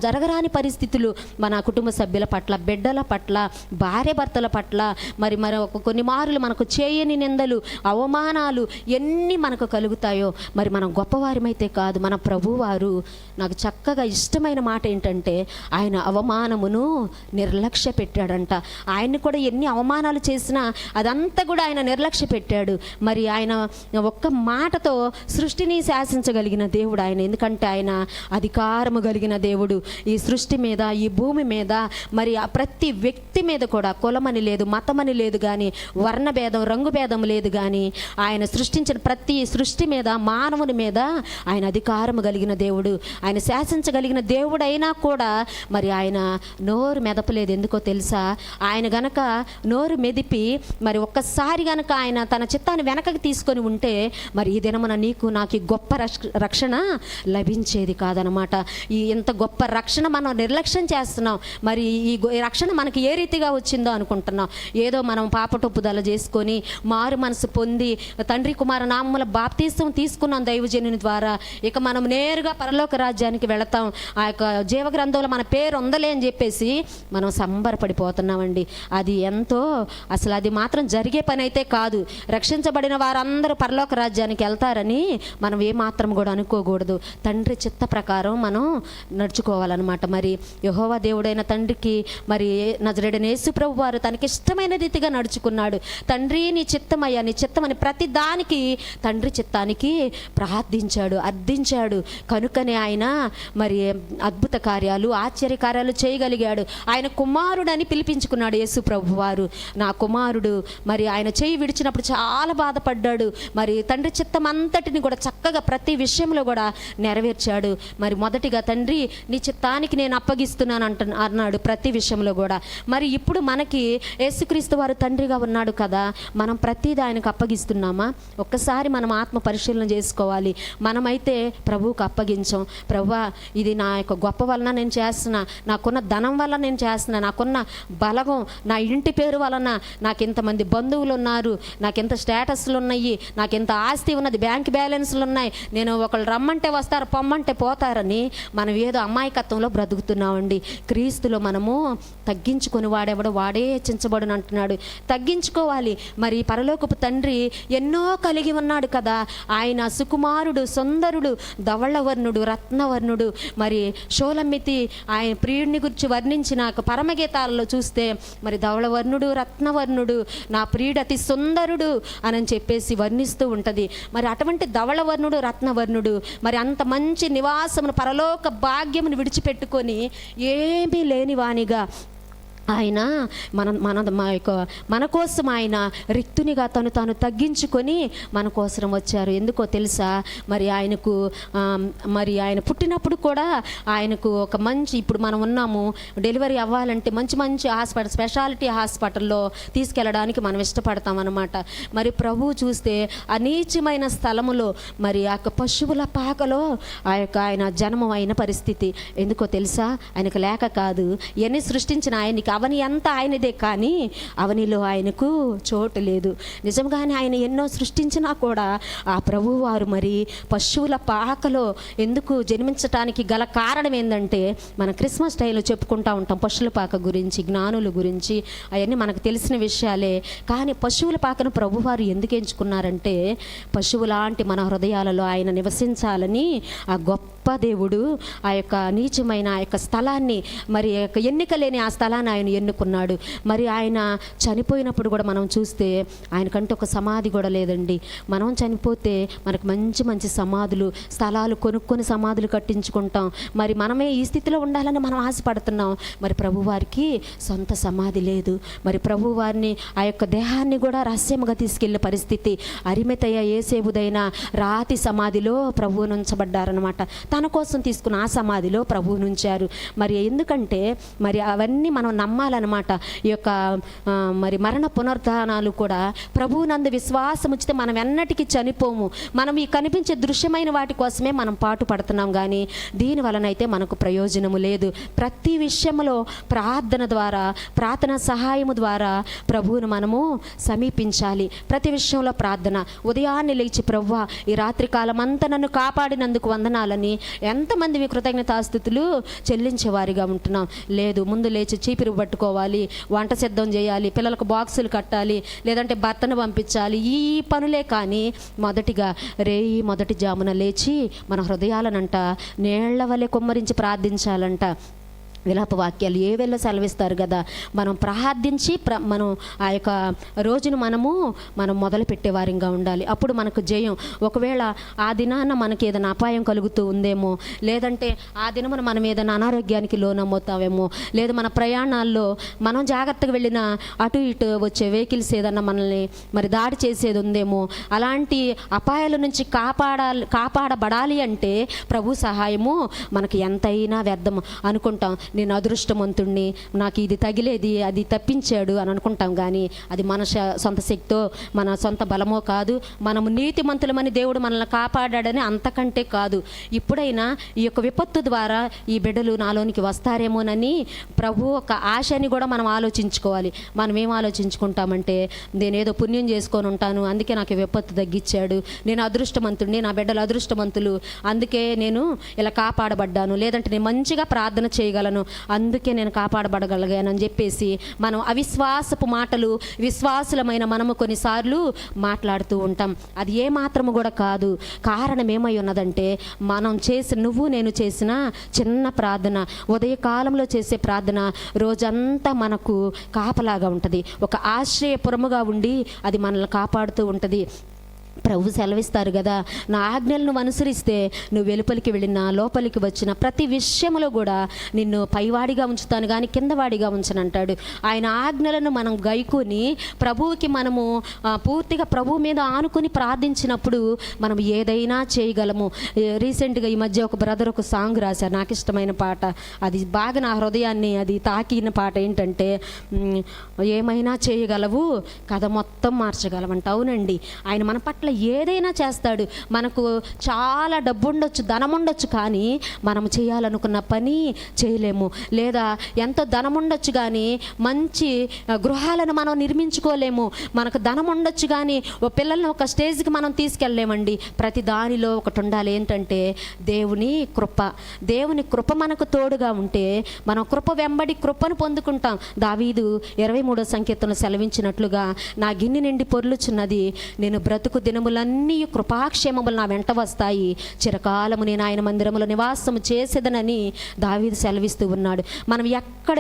జరగరాని పరిస్థితులు మన కుటుంబ సభ్యుల పట్ల, బిడ్డల పట్ల, భార్య భర్తల పట్ల, మరి కొన్ని మారులు మనకు చేయని నిందలు, అవమానాలు ఎన్ని మనకు కలుగుతాయో, మరి మనం గొప్పవారమైతే కాదు. మన ప్రభువారు నాకు చక్కగా ఇష్టమైన మాట ఏంటంటే, ఆయన అవమానమును నిర్లక్ష్య పెట్టాడంట. ఆయన్ని కూడా ఎన్ని అవమానాలు చేసినా అదంతా కూడా ఆయన నిర్లక్ష్య పెట్టాడు. మరి ఆయన ఒక్క మాటతో సృష్టిని శాసించగలిగిన దేవుడు ఆయన. ఎందుకంటే ఆయన అధికారము కలిగిన దేవుడు. ఈ సృష్టి మీద, ఈ భూమి మీద, మరి ప్రతి వ్యక్తి మీద కూడా కులమని లేదు, మతమని లేదు, కానీ వర్ణభేదం, రంగు భేదం లేదు, కానీ ఆయన సృష్టించిన ప్రతి సృష్టి మీద, మానవుని మీద ఆయన అధికారము కలిగిన దేవుడు. ఆయన శాసించగలిగిన దేవుడైనా కూడా మరి ఆయన నోరు మెదపలేదు. ఎందుకో తెలుసా? ఆయన గనక నోరు మెదిపి మరి ఒక్కసారి గనక ఆయన తన చిత్తాన్ని వెనకకి తీసుకొని ఉంటే మరి ఈ దినమున నీకు నాకు గొప్ప రక్షణ లభించేది కాదనమాట. ఇంత గొప్ప రక్షణ మనం నిర్లక్ష్యం చేస్తున్నాం. మరి ఈ రక్షణ మనకి ఏ రీతిగా వచ్చిందో అనుకుంటున్నాం. ఏదో మనం పాపటొప్పుదల చేసుకొని మారు మనసు పొంది తండ్రి కుమార నామముల బాప్తీసం తీసుకున్నాం దైవజనుని ద్వారా. ఇక మనం నేరుగా పరలోక రాజ్యానికి వెళతాం, ఆ యొక్క జీవగ్రంథంలో మన పేరు ఉందలే అని చెప్పేసి మనం సంబరపడిపోతున్నామండి. అది ఎంతో అసలు అది మాత్రం జరిగే పని అయితే కాదు. రక్షించబడిన వారందరూ పరలోక రాజ్యానికి వెళ్తారని మనం ఏమాత్రం కూడా అనుకోకూడదు. తండ్రి చిత్త ప్రకారం మనం నడుచుకోవాలన్నమాట. మరి యెహోవా దేవుడైన తండ్రికి మరి నజరేయుడైన యేసు ప్రభువు వారు తనకి ఇష్టమైన రీతిగా నడుచుకున్నాడు. తండ్రి నీ చిత్తమయ్యా, నీ చిత్తమని ప్రతి దానికి తండ్రి చిత్తానికి ప్రార్థించాడు, అర్థించాడు. కనుకనే ఆయన మరి అద్భుత కార్యాలు, ఆశ్చర్య కార్యాలు చేయగలిగాడు. ఆయన కుమారుడని పిలిపించుకున్నాడు యేసు ప్రభు వారు. నా కుమారుడు. మరి ఆయన చేయి విడిచినప్పుడు చాలా బాధపడ్డాడు. మరి తండ్రి చిత్తం అంతటిని కూడా చక్కగా ప్రతి విషయంలో కూడా నెరవేర్చాడు. మరి మొదటిగా తండ్రి నీ చిత్తానికి నేను అప్పగిస్తున్నాను అన్నాడు ప్రతి విషయంలో కూడా. మరి ఇప్పుడు మనకి యేసుక్రీస్తు వారు తండ్రిగా ఉన్నాడు కదా, మనం ప్రతిదీ ఆయనకు అప్పగిస్తున్నామా? ఒక్కసారి మనం ఆత్మ పరిశీలన చేసుకోవాలి. మనమైతే ప్రభువుకు అప్పగించాం. ప్రభువా, ఇది నా యొక్క గొప్ప వలన నేను చేస్తున్నా, నాకున్న ధనం వల్ల నేను చేస్తున్నా, నాకున్న బలగం, నా ఇంటి పేరు వలన, నాకు ఇంతమంది బంధువులు ఉన్నారు, నాకు ఎంత స్టేటస్లు ఉన్నాయి, నాకు ఎంత ఆస్తి ఉన్నది, బ్యాంక్ బ్యాలెన్స్లు ఉన్నాయి, నేను ఒకళ్ళు రమ్మంటే వస్తారు, పొమ్మంటే పోతారని మనం ఏదో అమాయకత్వంలో బ్రతుకుతున్నామండి. క్రీస్తులో మనము తగ్గించుకొని వాడెవడో వాడే హెచ్చించబడును అంటున్నాడు. తగ్గించుకోవాలి. మరి పరలోకపు తండ్రి ఎన్నో కలిగి ఉన్నాడు కదా. ఆయన సుకుమారుడు, సుందరుడు, ధవళవర్ణుడు, రత్నవర్ణుడు. మరి షోలమ్మితి ఆయన ప్రియుడిని గురించి వర్ణించిన పరమగీతాలలో చూస్తే మరి ధవళవర్ణుడు, రత్నవర్ణుడు, నా ప్రియుడు అతి సుందరుడు అని చెప్పేసి వర్ణిస్తూ ఉంటుంది. మరి అటువంటి ధవళవర్ణుడు, రత్నవర్ణుడు మరి అంత మంచి నివాసమును, పరలోక భాగ్యమును విడిచిపెట్టుకొని ఏమీ లేని వానిగా ఆయన మన కోసం ఆయన రిక్తునిగా తాను తగ్గించుకొని మన కోసం వచ్చారు. ఎందుకో తెలుసా? మరి ఆయనకు మరి ఆయన పుట్టినప్పుడు కూడా ఆయనకు ఒక మంచి, ఇప్పుడు మనం ఉన్నాము, డెలివరీ అవ్వాలంటే మంచి మంచి హాస్పిటల్, స్పెషాలిటీ హాస్పిటల్లో తీసుకెళ్ళడానికి మనం ఇష్టపడతాం అన్నమాట. మరి ప్రభువు చూస్తే అనీచమైన స్థలములో మరి ఆ యొక్క పశువుల పాకలో ఆయన జన్మం అయిన పరిస్థితి. ఎందుకో తెలుసా? ఆయనకు లేక కాదు, ఇవన్నీ సృష్టించిన ఆయనకి అవని అంతా ఆయనదే, కానీ అవనిలో ఆయనకు చోటు లేదు. నిజంగానే ఆయన ఎన్నో సృష్టించినా కూడా ఆ ప్రభువు వారు మరి పశువుల పాకలో ఎందుకు జన్మించటానికి గల కారణం ఏంటంటే, మన క్రిస్మస్ టైంలో చెప్పుకుంటూ ఉంటాం పశువుల పాక గురించి, జ్ఞానుల గురించి, అవన్నీ మనకు తెలిసిన విషయాలే. కానీ పశువుల పాకను ప్రభువారు ఎందుకు ఎంచుకున్నారంటే, పశువు లాంటి మన హృదయాలలో ఆయన నివసించాలని ఆ గొప్ప దేవుడు ఆ యొక్క నీచమైన ఆ యొక్క స్థలాన్ని, మరి ఎన్నిక లేని ఆ స్థలాన్ని ఆయన ఎన్నుకున్నాడు. మరి ఆయన చనిపోయినప్పుడు కూడా మనం చూస్తే ఆయనకంటే ఒక సమాధి కూడా లేదండి. మనం చనిపోతే మనకు మంచి మంచి సమాధులు, స్థలాలు కొనుక్కొని సమాధులు కట్టించుకుంటాం. మరి మనమే ఈ స్థితిలో ఉండాలని మనం ఆశపడుతున్నాం. మరి ప్రభువారికి సొంత సమాధి లేదు. మరి ప్రభువారిని ఆ యొక్క దేహాన్ని కూడా రహస్యంగా తీసుకెళ్లే పరిస్థితి. అరిమెతయ్య యేసేబుదైన రాతి సమాధిలో ప్రభువు నుంచబడ్డారనమాట. తన కోసం తీసుకున్న ఆ సమాధిలో ప్రభువు నుంచారు. మరి ఎందుకంటే మరి అవన్నీ మనం నమ్మాలన్నమాట. ఈ యొక్క మరి మరణ పునరుద్ధానాలు కూడా ప్రభువునందు విశ్వాసం ఉంచితే మనం ఎన్నటికీ చనిపోము. మనం ఈ కనిపించే దృశ్యమైన వాటి కోసమే మనం పాటు పడుతున్నాం, కానీ దీని వలనైతే మనకు ప్రయోజనము లేదు. ప్రతి విషయంలో ప్రార్థన ద్వారా, ప్రార్థన సహాయము ద్వారా ప్రభువును మనము సమీపించాలి. ప్రతి విషయంలో ప్రార్థన. ఉదయాన్నే లేచి ప్రభువా ఈ రాత్రి కాలం అంతా నన్ను కాపాడినందుకు వందనాలని ఎంతమంది మీ కృతజ్ఞతాస్తుతులు చెల్లించేవారిగా ఉంటున్నాం. లేదు, ముందు లేచి చీపిరి పట్టుకోవాలి, వంట సిద్ధం చేయాలి, పిల్లలకు బాక్సులు కట్టాలి, లేదంటే భర్తను పంపించాలి, ఈ పనులే. కానీ మొదటిగా మొదటి జామున లేచి మన హృదయాలనంట నీళ్ల వలె కుమ్మరించి ప్రార్థించాలంట. విలాప వాక్యాలు ఏవేళ సెలవిస్తారు కదా, మనం ప్రార్థించి మనం ఆ యొక్క రోజును మనం మొదలు పెట్టేవారిగా ఉండాలి. అప్పుడు మనకు జయం. ఒకవేళ ఆ దినాన మనకి ఏదైనా అపాయం కలుగుతూ ఉందేమో, లేదంటే ఆ దినమున మనం ఏదైనా అనారోగ్యానికి లోనమ్మవుతామేమో, లేదా మన ప్రయాణాల్లో మనం జాగ్రత్తగా వెళ్ళిన అటు ఇటు వచ్చే వెహికల్స్ ఏదన్నా మనల్ని మరి దాడి చేసేది ఉందేమో, అలాంటి అపాయాల నుంచి కాపాడబడాలి అంటే ప్రభు సహాయము మనకి ఎంతైనా వ్యర్థం అనుకుంటాం. నేను అదృష్టవంతుణ్ణి, నాకు ఇది తగిలేది, అది తప్పించాడు అని అనుకుంటాం. కానీ అది మన సొంత శక్తో మన సొంత బలమో కాదు. మనము నీతిమంతులమని దేవుడు మనల్ని కాపాడాడని అంతకంటే కాదు. ఇప్పుడైనా ఈ యొక్క విపత్తు ద్వారా ఈ బిడ్డలు నాలోనికి వస్తారేమోనని ప్రభు ఒక ఆశని కూడా మనం ఆలోచించుకోవాలి. మనం ఏం ఆలోచించుకుంటామంటే, నేనేదో పుణ్యం చేసుకొని ఉంటాను, అందుకే నాకు విపత్తు తగ్గించాడు, నేను అదృష్టవంతుడిని, నా బిడ్డలు అదృష్టవంతులు, అందుకే నేను ఇలా కాపాడబడ్డాను, లేదంటే నేను మంచిగా ప్రార్థన చేయగలను, అందుకే నేను కాపాడబడగలిగానని చెప్పేసి మనం అవిశ్వాసపు మాటలు విశ్వాసులమైన మనము కొన్నిసార్లు మాట్లాడుతూ ఉంటాం. అది ఏ మాత్రము కూడా కాదు. కారణం ఏమై ఉన్నదంటే, మనం నువ్వు నేను చేసిన చిన్న ప్రార్థన, ఉదయకాలంలో చేసే ప్రార్థన రోజంతా మనకు కాపలాగా ఉంటుంది, ఒక ఆశ్రయపురముగా ఉండి అది మనల్ని కాపాడుతూ ఉంటుంది. ప్రభు సెలవిస్తారు కదా, నా ఆజ్ఞలను అనుసరిస్తే నువ్వు వెలుపలికి వెళ్ళినా లోపలికి వచ్చిన ప్రతి విషయంలో కూడా నిన్ను పైవాడిగా ఉంచుతాను కానీ కిందవాడిగా ఉంచనంటాడు. ఆయన ఆజ్ఞలను మనం గైకొని ప్రభువుకి మనము పూర్తిగా ప్రభువు మీద ఆనుకొని ప్రార్థించినప్పుడు మనం ఏదైనా చేయగలము. రీసెంట్గా ఈ మధ్య ఒక బ్రదర్ ఒక సాంగ్ రాశారు, నాకు ఇష్టమైన పాట, అది బాగా నా హృదయాన్ని అది తాకిన పాట. ఏంటంటే, ఏమైనా చేయగలవు, కథ మొత్తం మార్చగలవంట. అవునండి, ఆయన మన పట్ల ఏదైనా చేస్తాడు. మనకు చాలా డబ్బు ఉండొచ్చు, ధనం ఉండొచ్చు, కానీ మనం చేయాలనుకున్న పని చేయలేము. లేదా ఎంతో ధనం ఉండొచ్చు కానీ మంచి గృహాలను మనం నిర్మించుకోలేము. మనకు ధనం ఉండొచ్చు కానీ ఓ పిల్లల్ని ఒక స్టేజ్కి మనం తీసుకెళ్ళలేమండి. ప్రతి దానిలో ఒకటి ఉండాలి, ఏంటంటే దేవుని కృప. దేవుని కృప మనకు తోడుగా ఉంటే మనం కృప వెంబడి కృపను పొందుకుంటాం. దావీదు 23వ సంకీర్తనలో సెలవించినట్లుగా, నా గిన్నె నిండి పొర్లుచున్నది, నేను బ్రతుకు దినములన్నీ కృపాక్షేమములు నా వెంట వస్తాయి, చిరకాలము నేను ఆయన మందిరములో నివాసము చేసేదనని దావీదు సెలవిస్తూ ఉన్నాడు. మనం ఎక్కడ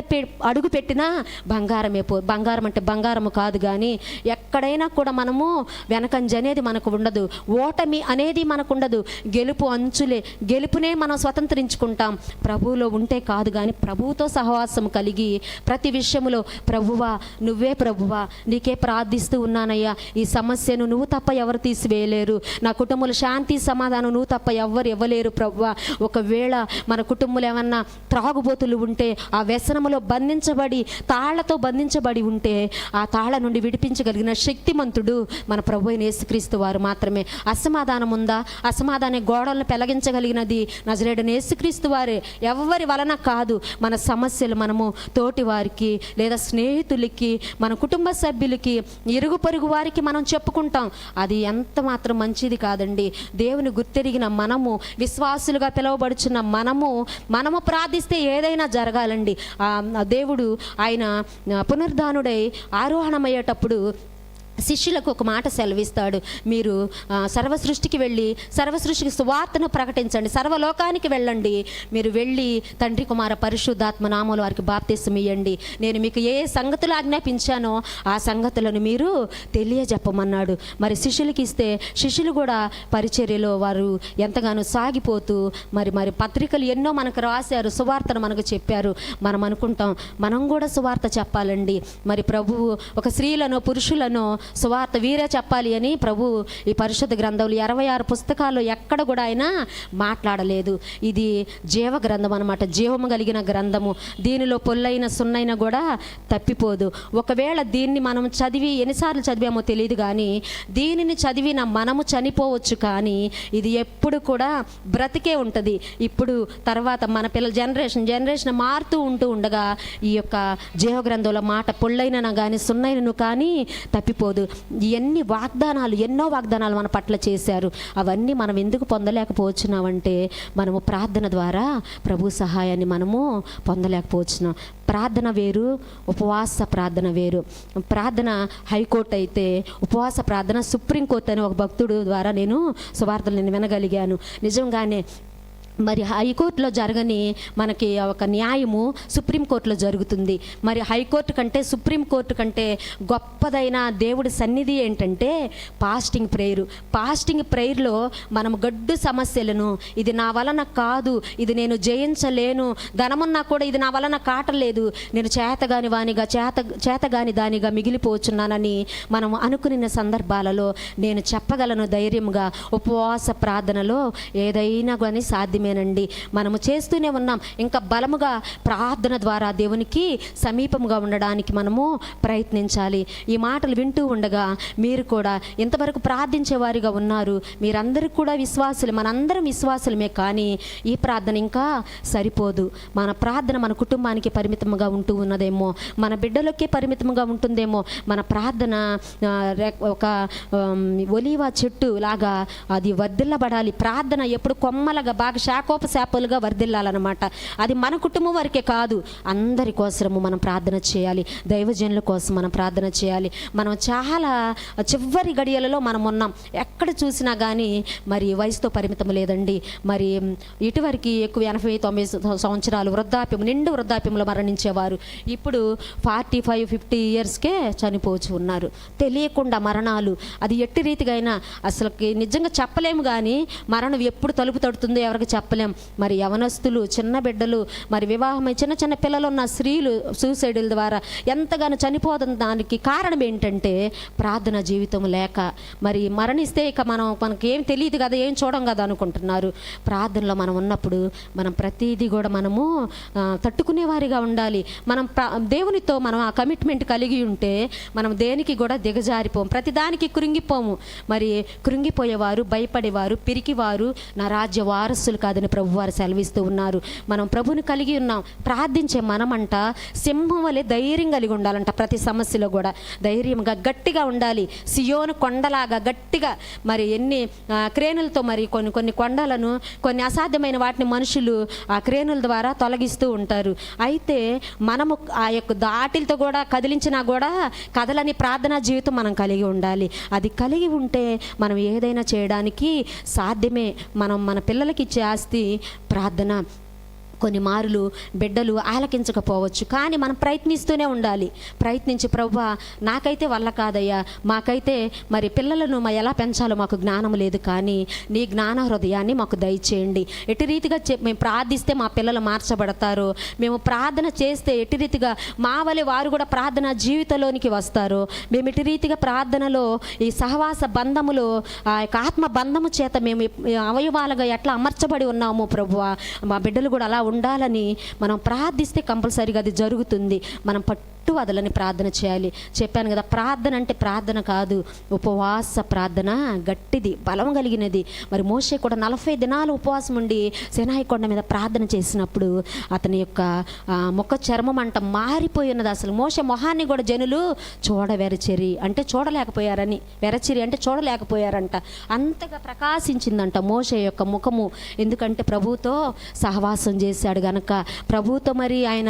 అడుగు పెట్టినా బంగారమే. బంగారం అంటే బంగారము కాదు, కానీ ఎక్కడైనా కూడా మనము వెనకంజ అనేది మనకు ఉండదు, ఓటమి అనేది మనకు ఉండదు. గెలుపు అంచులే, గెలుపునే మనం స్వతంత్రించుకుంటాం. ప్రభువులో ఉంటే కాదు, కానీ ప్రభువుతో సహవాసం కలిగి ప్రతి విషయంలో ప్రభువా నువ్వే ప్రభువా నీకే ప్రార్థిస్తూ ఉన్నానయ్యా, ఈ సమస్యను నువ్వు తప్ప ఎవరు తీసివేయలేరు. నా కుటుంబంలో శాంతి సమాధానం నువ్వు తప్ప ఎవ్వరు ఇవ్వలేరు ప్రభువా. ఒకవేళ మన కుటుంబంలో ఏమన్నా త్రాగుబోతులు ఉంటే, ఆ వ్యసనములో బంధించబడి తాళ్లతో బంధించబడి ఉంటే, ఆ తాళ్ల నుండి విడిపించగలిగిన శక్తిమంతుడు మన ప్రభు అయిన యేసుక్రీస్తు వారు మాత్రమే. అసమాధానం ఉందా? అసమాధాన గోడలను పెలగించగలిగినది నజరేయుడైన యేసుక్రీస్తు వారే. ఎవరి వలన కాదు. మన సమస్యలు మనము తోటి వారికి లేదా స్నేహితులకి, మన కుటుంబ సభ్యులకి, ఇరుగు పొరుగు వారికి మనం చెప్పుకుంటాం. అది ఎంత మాత్రం మంచిది కాదండి. దేవుని గుర్తెరిగిన మనము, విశ్వాసులుగా పిలువబడుచున్న మనము ప్రార్థిస్తే ఏదైనా జరగాలండి. దేవుడు ఆయన పునరుద్ధానుడై ఆరోహణమయ్యేటప్పుడు శిష్యులకు ఒక మాట సెలవిస్తాడు. మీరు సర్వసృష్టికి వెళ్ళి సర్వసృష్టికి సువార్తను ప్రకటించండి, సర్వలోకానికి వెళ్ళండి. మీరు వెళ్ళి తండ్రి కుమార పరిశుద్ధాత్మ నామములో వారికి బాప్తిసం ఇయ్యండి. నేను మీకు ఏ సంగతులు ఆజ్ఞాపించానో ఆ సంగతులను మీరు తెలియజెప్పమన్నాడు. మరి శిష్యులకి ఇస్తే శిష్యులు కూడా పరిచర్యలో వారు ఎంతగానో సాగిపోతూ మరి పత్రికలు ఎన్నో మనకు రాశారు, సువార్తను మనకు చెప్పారు. మనం అనుకుంటాం మనం కూడా సువార్త చెప్పాలండి. మరి ప్రభువు ఒక స్త్రీలను పురుషులను సువార్త వీరే చెప్పాలి అని ప్రభు ఈ పరిశుద్ధ గ్రంథంలో 26 పుస్తకాలు ఎక్కడ కూడా ఆయన మాట్లాడలేదు. ఇది జీవ గ్రంథం అన్నమాట, జీవము కలిగిన గ్రంథము. దీనిలో పొల్లైన సున్నైన కూడా తప్పిపోదు. ఒకవేళ దీన్ని మనం చదివి ఎన్నిసార్లు చదివామో తెలియదు, కానీ దీనిని చదివిన మనము చనిపోవచ్చు, కానీ ఇది ఎప్పుడు కూడా బ్రతికే ఉంటుంది. ఇప్పుడు తర్వాత మన పిల్లల జనరేషన్ మారుతూ ఉండగా ఈ యొక్క జీవ గ్రంథంలో మాట పొల్లైన కానీ సున్నైనను కానీ తప్పిపోదు. ఎన్నో వాగ్దానాలు మన పట్ల చేశారు. అవన్నీ మనం ఎందుకు పొందలేకపోతున్నామంటే మనము ప్రార్థన ద్వారా ప్రభు సహాయాన్ని మనము పొందలేకపోతున్నాం. ప్రార్థన వేరు, ఉపవాస ప్రార్థన వేరు. ప్రార్థన హైకోర్టు అయితే, ఉపవాస ప్రార్థన సుప్రీంకోర్టు అని ఒక భక్తుడు ద్వారా నేను సువార్తలు వినగలిగాను. నిజంగానే మరి హైకోర్టులో జరగని మనకి ఒక న్యాయము సుప్రీంకోర్టులో జరుగుతుంది. మరి హైకోర్టు కంటే సుప్రీంకోర్టు కంటే గొప్పదైన దేవుడి సన్నిధి ఏంటంటే ఫాస్టింగ్ ప్రేయర్లో మనం గడ్డు సమస్యలను, ఇది నా వలన కాదు, ఇది నేను జయించలేను, ధనమున్నా కూడా ఇది నా వలన కాటలేదు, నేను చేతగాని దానిగా మిగిలిపోచున్నానని మనం అనుకునే సందర్భాలలో నేను చెప్పగలను ధైర్యంగా, ఉపవాస ప్రార్థనలో ఏదైనా కానీ సాధ్యమేనండి. మనము చేస్తూనే ఉన్నాం. ఇంకా బలముగా ప్రార్థన ద్వారా దేవునికి సమీపంగా ఉండడానికి మనము ప్రయత్నించాలి. ఈ మాటలు వింటూ ఉండగా మీరు కూడా ఇంతవరకు ప్రార్థించే వారిగా ఉన్నారు. మీరందరూ కూడా విశ్వాసులు, మనందరం విశ్వాసులమే, కానీ ఈ ప్రార్థన ఇంకా సరిపోదు. మన ప్రార్థన మన కుటుంబానికి పరిమితంగా ఉంటూ ఉన్నదేమో, మన బిడ్డలకే పరిమితంగా ఉంటుందేమో. మన ప్రార్థన ఒక ఒలీవ చెట్టు లాగా అది వర్ధిల్లబడాలి. ప్రార్థన ఎప్పుడు కొమ్మలుగా బాగా శాఖోపశాఖలుగా వర్ధిల్లాలన్నమాట. అది మన కుటుంబం వరకే కాదు, అందరి కోసము మనం ప్రార్థన చేయాలి. దైవజనుల కోసం మనం ప్రార్థన చేయాలి. మనం చాలా చివరి గడియలలో మనం ఉన్నాం. ఎక్కడ చూసినా కానీ మరి వయసుతో పరిమితం లేదండి. మరి ఇటువరకు ఎక్కువ 80-90 సంవత్సరాలు నిండు వృద్ధాప్యంలో మరణించేవారు ఇప్పుడు 45-50 ఇయర్స్కే చనిపోవచ్చు ఉన్నారు. తెలియకుండా మరణాలు, అది ఎట్టి రీతిగా అయినా అసలుకి నిజంగా చెప్పలేము, కానీ మరణం ఎప్పుడు తలుపు తడుతుందో ఎవరికి చెప్పలేం. మరి యవనస్తులు, చిన్న బిడ్డలు, మరి వివాహమై చిన్న పిల్లలు ఉన్న స్త్రీలు సూసైడ్ల ద్వారా ఎంతగానో చనిపోతున్న దానికి కారణం ఏంటంటే ప్రార్థన జీవితం లేక. మరి మరణిస్తే ఇక మనకి ఏం తెలియదు కదా, ఏం చూడం కదా అనుకుంటున్నారు. ప్రార్థనలో మనం ఉన్నప్పుడు మనం ప్రతిదీ కూడా మనము తట్టుకునేవారిగా ఉండాలి. మనం దేవునితో మనం ఆ కమిట్మెంట్ కలిగి ఉంటే మనం దేనికి కూడా దిగజారిపోము, ప్రతిదానికి కృంగిపోము. మరి కృంగిపోయేవారు, భయపడేవారు, పిరికివారు నా రాజ్య వారసులు కాదని ప్రభువారు సెలవిస్తూ ఉన్నారు. మనం ప్రభుని కలిగి ఉన్నాం. ప్రార్థించే మనమంట సింహం వలె ధైర్యం కలిగి ఉండాలంట. ప్రతి సమస్యలో కూడా ధైర్యంగా గట్టిగా ఉండాలి. సియోను కొండలాగా గట్టిగా. మరి ఎన్ని క్రేనులతో మరి కొన్ని కొండలను, కొన్ని అసాధ్యమైన వాటిని మనుషులు ఆ క్రేనుల ద్వారా తొలగిస్తూ ఉంటారు. అయితే మనము ఆ యొక్క దాటిలతో కూడా కదిలించినా కూడా కదలని ప్రార్థనా జీవితం మనం కలిగి ఉండాలి. అది కలిగి ఉంటే మనం ఏదైనా చేయడానికి సాధ్యమే. మనం మన పిల్లలకి ఇచ్చే ఆస్తి ప్రార్థన. కొన్ని మారులు బిడ్డలు ఆలకించకపోవచ్చు, కానీ మనం ప్రయత్నిస్తూనే ఉండాలి. ప్రయత్నించి ప్రభువా నాకైతే వల్ల కాదయ్యా, మాకైతే మరి పిల్లలను ఎలా పెంచాలో మాకు జ్ఞానం లేదు, కానీ నీ జ్ఞాన హృదయాన్ని మాకు దయచేయండి. ఎట్టి రీతిగా మేము ప్రార్థిస్తే మా పిల్లలు మార్చబడతారో, మేము ప్రార్థన చేస్తే ఎట్టి రీతిగా మా వలె వారు కూడా ప్రార్థన జీవితంలోనికి వస్తారో, మేము ఎట్టి రీతిగా ప్రార్థనలో ఈ సహవాస బంధములో ఆ యొక్క ఆత్మ బంధము చేత మేము అవయవాలుగా ఎట్లా అమర్చబడి ఉన్నాము ప్రభువా, మా బిడ్డలు కూడా అలా ఉండాలని మనం ప్రార్థిస్తే కంపల్సరీగా అది జరుగుతుంది. మనం వదలని ప్రార్థన చేయాలి. చెప్పాను కదా, ప్రార్థన అంటే ప్రార్థన కాదు, ఉపవాస ప్రార్థన గట్టిది, బలం కలిగినది. మరి మోషే కూడా 40 దినాలు ఉపవాసం ఉండి సినాయి కొండ మీద ప్రార్థన చేసినప్పుడు అతని యొక్క ముఖ చర్మం అంట మారిపోయి ఉన్నది. అసలు మోషే మొహాన్ని కూడా జనులు చూడవెరచిరి అంటే చూడలేకపోయారని, వెరచిరి అంటే చూడలేకపోయారంట. అంతగా ప్రకాశించిందంట మోషే యొక్క ముఖము. ఎందుకంటే ప్రభువుతో సహవాసం చేశాడు గనక, ప్రభువుతో మరి ఆయన